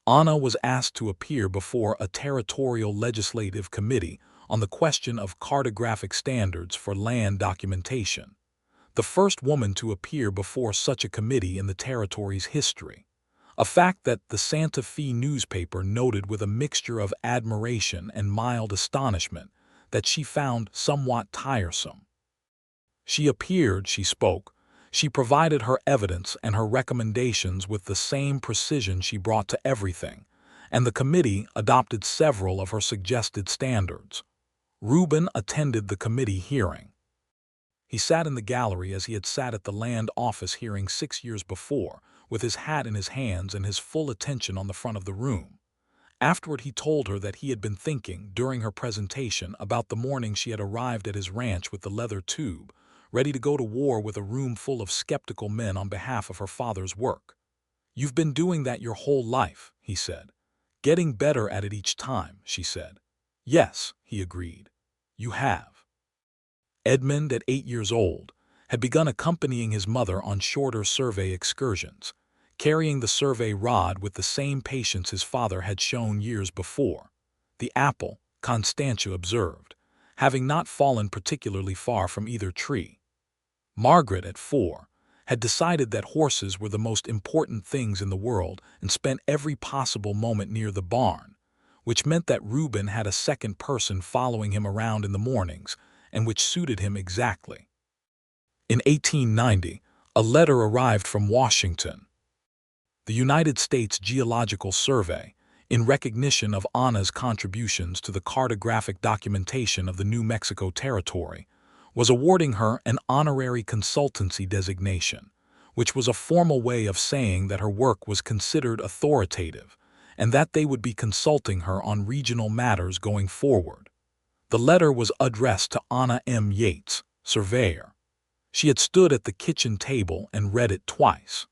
Anna was asked to appear before a territorial legislative committee on the question of cartographic standards for land documentation, the first woman to appear before such a committee in the territory's history, a fact that the Santa Fe newspaper noted with a mixture of admiration and mild astonishment that she found somewhat tiresome. She appeared, she spoke, she provided her evidence and her recommendations with the same precision she brought to everything, and the committee adopted several of her suggested standards. Reuben attended the committee hearing. He sat in the gallery as he had sat at the land office hearing 6 years before, with his hat in his hands and his full attention on the front of the room. Afterward he told her that he had been thinking, during her presentation, about the morning she had arrived at his ranch with the leather tube, ready to go to war with a room full of skeptical men on behalf of her father's work. "You've been doing that your whole life," he said. "Getting better at it each time," she said. "Yes," he agreed. "You have." Edmund, at 8 years old, had begun accompanying his mother on shorter survey excursions, carrying the survey rod with the same patience his father had shown years before. The apple, Constantia observed, having not fallen particularly far from either tree. Margaret, at 4, had decided that horses were the most important things in the world and spent every possible moment near the barn, which meant that Reuben had a second person following him around in the mornings, and which suited him exactly. In 1890, a letter arrived from Washington. The United States Geological Survey, in recognition of Anna's contributions to the cartographic documentation of the New Mexico Territory, was awarding her an honorary consultancy designation, which was a formal way of saying that her work was considered authoritative and that they would be consulting her on regional matters going forward. The letter was addressed to Anna M. Yates, surveyor. She had stood at the kitchen table and read it twice.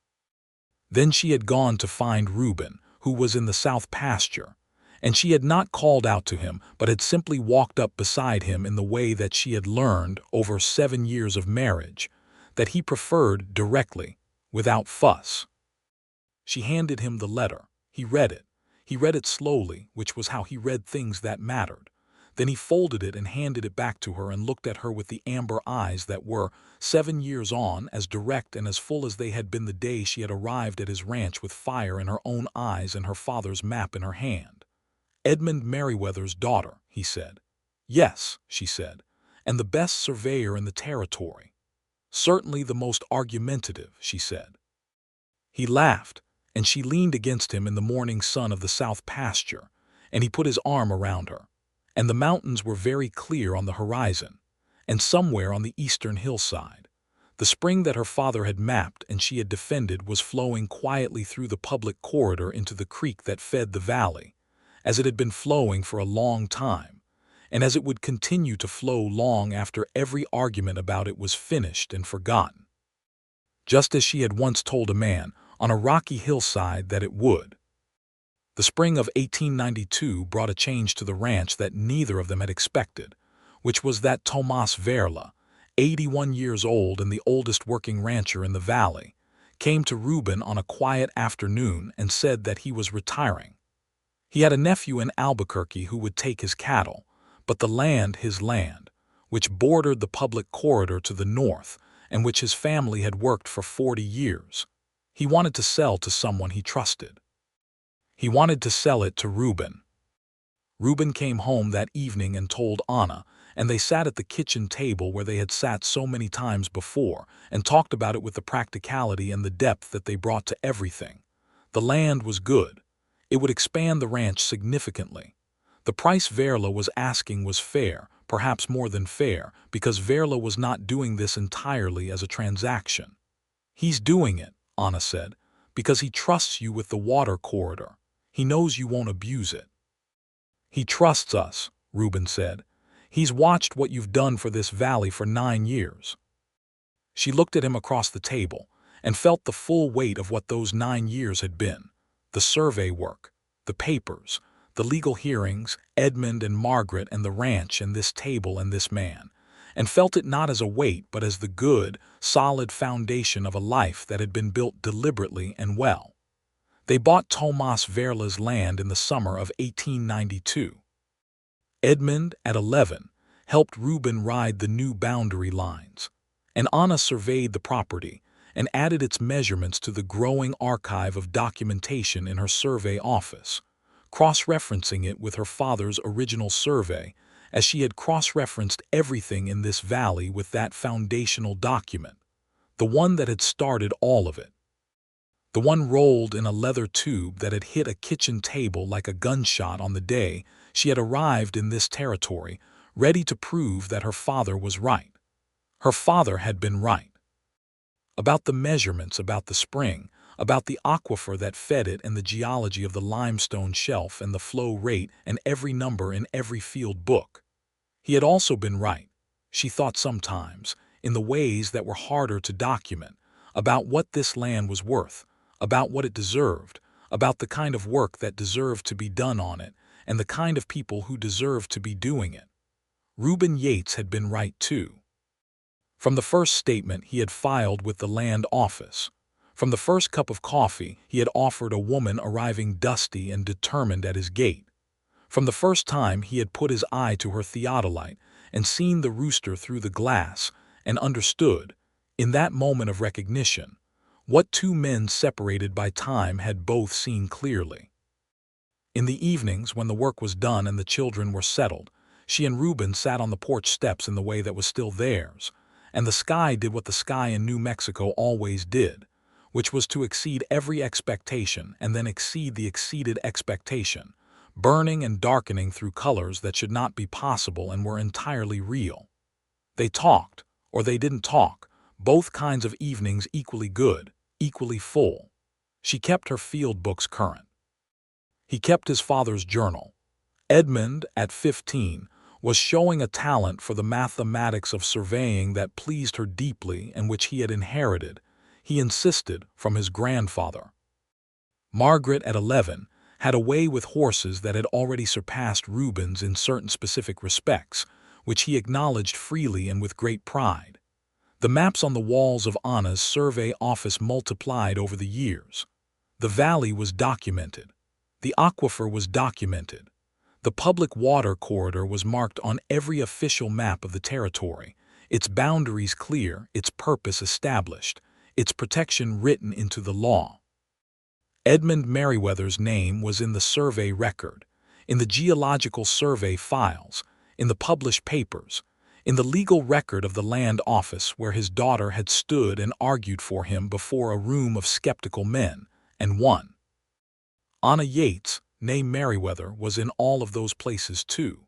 Then she had gone to find Reuben, who was in the south pasture, and she had not called out to him, but had simply walked up beside him in the way that she had learned over 7 years of marriage, that he preferred directly, without fuss. She handed him the letter. He read it. He read it slowly, which was how he read things that mattered. Then he folded it and handed it back to her and looked at her with the amber eyes that were, 7 years on, as direct and as full as they had been the day she had arrived at his ranch with fire in her own eyes and her father's map in her hand. "Edmund Merriweather's daughter," he said. "Yes," she said, "and the best surveyor in the territory. Certainly the most argumentative," she said. He laughed, and she leaned against him in the morning sun of the south pasture, and he put his arm around her. And the mountains were very clear on the horizon, and somewhere on the eastern hillside, the spring that her father had mapped and she had defended was flowing quietly through the public corridor into the creek that fed the valley, as it had been flowing for a long time, and as it would continue to flow long after every argument about it was finished and forgotten. Just as she had once told a man on a rocky hillside that it would. The spring of 1892 brought a change to the ranch that neither of them had expected, which was that Tomas Verla, 81 years old and the oldest working rancher in the valley, came to Reuben on a quiet afternoon and said that he was retiring. He had a nephew in Albuquerque who would take his cattle, but the land, his land, which bordered the public corridor to the north and which his family had worked for 40 years, he wanted to sell to someone he trusted. He wanted to sell it to Reuben. Reuben came home that evening and told Anna, and they sat at the kitchen table where they had sat so many times before and talked about it with the practicality and the depth that they brought to everything. The land was good. It would expand the ranch significantly. The price Verla was asking was fair, perhaps more than fair, because Verla was not doing this entirely as a transaction. "He's doing it," Anna said, "because he trusts you with the water corridor. He knows you won't abuse it." "He trusts us," Reuben said. "He's watched what you've done for this valley for 9 years. She looked at him across the table and felt the full weight of what those 9 years had been. The survey work, the papers, the legal hearings, Edmund and Margaret and the ranch and this table and this man, and felt it not as a weight but as the good, solid foundation of a life that had been built deliberately and well. They bought Tomas Verla's land in the summer of 1892. Edmund, at 11, helped Reuben ride the new boundary lines, and Anna surveyed the property and added its measurements to the growing archive of documentation in her survey office, cross-referencing it with her father's original survey, as she had cross-referenced everything in this valley with that foundational document, the one that had started all of it. The one rolled in a leather tube that had hit a kitchen table like a gunshot on the day she had arrived in this territory, ready to prove that her father was right. Her father had been right. About the measurements, about the spring, about the aquifer that fed it and the geology of the limestone shelf and the flow rate and every number in every field book. He had also been right, she thought sometimes, in the ways that were harder to document, about what this land was worth, about what it deserved, about the kind of work that deserved to be done on it, and the kind of people who deserved to be doing it. Reuben Yates had been right too. From the first statement he had filed with the land office, from the first cup of coffee he had offered a woman arriving dusty and determined at his gate, from the first time he had put his eye to her theodolite and seen the rooster through the glass and understood, in that moment of recognition, what two men separated by time had both seen clearly. In the evenings, when the work was done and the children were settled, she and Reuben sat on the porch steps in the way that was still theirs, and the sky did what the sky in New Mexico always did, which was to exceed every expectation and then exceed the exceeded expectation, burning and darkening through colors that should not be possible and were entirely real. They talked, or they didn't talk, both kinds of evenings equally good, equally full. She kept her field books current. He kept his father's journal. Edmund, at 15, was showing a talent for the mathematics of surveying that pleased her deeply and which he had inherited, he insisted, from his grandfather. Margaret, at 11, had a way with horses that had already surpassed Reuben's in certain specific respects, which he acknowledged freely and with great pride. The maps on the walls of Anna's survey office multiplied over the years. The valley was documented. The aquifer was documented. The public water corridor was marked on every official map of the territory, its boundaries clear, its purpose established, its protection written into the law. Edmund Merriweather's name was in the survey record, in the geological survey files, in the published papers, in the legal record of the land office where his daughter had stood and argued for him before a room of skeptical men, and won. Anna Yates, née Merriweather, was in all of those places too.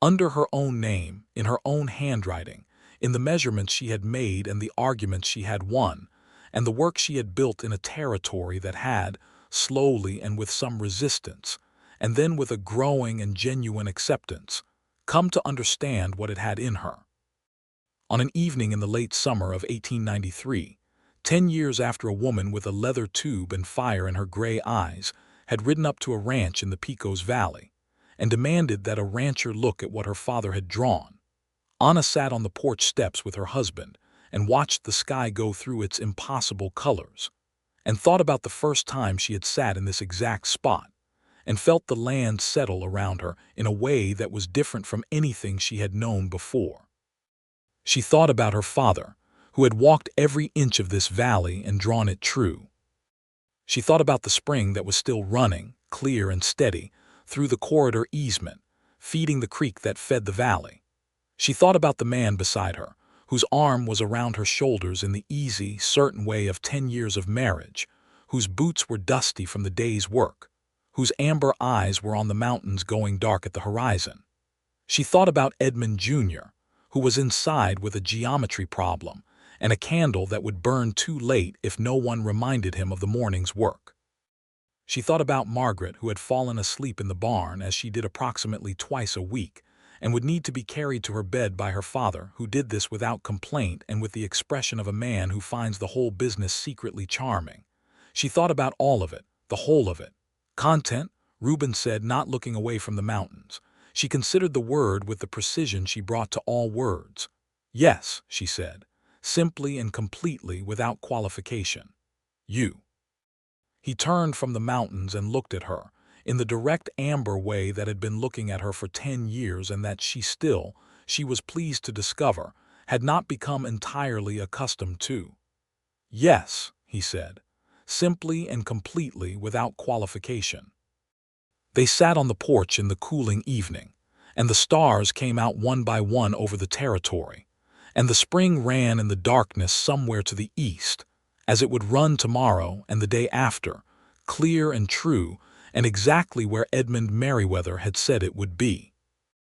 Under her own name, in her own handwriting, in the measurements she had made and the arguments she had won, and the work she had built in a territory that had, slowly and with some resistance, and then with a growing and genuine acceptance, come to understand what it had in her. On an evening in the late summer of 1893, 10 years after a woman with a leather tube and fire in her gray eyes had ridden up to a ranch in the Pecos Valley and demanded that a rancher look at what her father had drawn, Anna sat on the porch steps with her husband and watched the sky go through its impossible colors, and thought about the first time she had sat in this exact spot, and felt the land settle around her in a way that was different from anything she had known before. She thought about her father, who had walked every inch of this valley and drawn it true. She thought about the spring that was still running, clear and steady, through the corridor easement, feeding the creek that fed the valley. She thought about the man beside her, whose arm was around her shoulders in the easy, certain way of 10 years of marriage, whose boots were dusty from the day's work, whose amber eyes were on the mountains going dark at the horizon. She thought about Edmund Jr., who was inside with a geometry problem and a candle that would burn too late if no one reminded him of the morning's work. She thought about Margaret, who had fallen asleep in the barn as she did approximately twice a week, and would need to be carried to her bed by her father, who did this without complaint and with the expression of a man who finds the whole business secretly charming. She thought about all of it, the whole of it. Content, Reuben said, not looking away from the mountains. She considered the word with the precision she brought to all words. Yes, she said, simply and completely without qualification. You. He turned from the mountains and looked at her, in the direct amber way that had been looking at her for 10 years and that she was pleased to discover, had not become entirely accustomed to. Yes, he said, simply and completely without qualification. They sat on the porch in the cooling evening, and the stars came out one by one over the territory, and the spring ran in the darkness somewhere to the east, as it would run tomorrow and the day after, clear and true, and exactly where Edmund Merriweather had said it would be.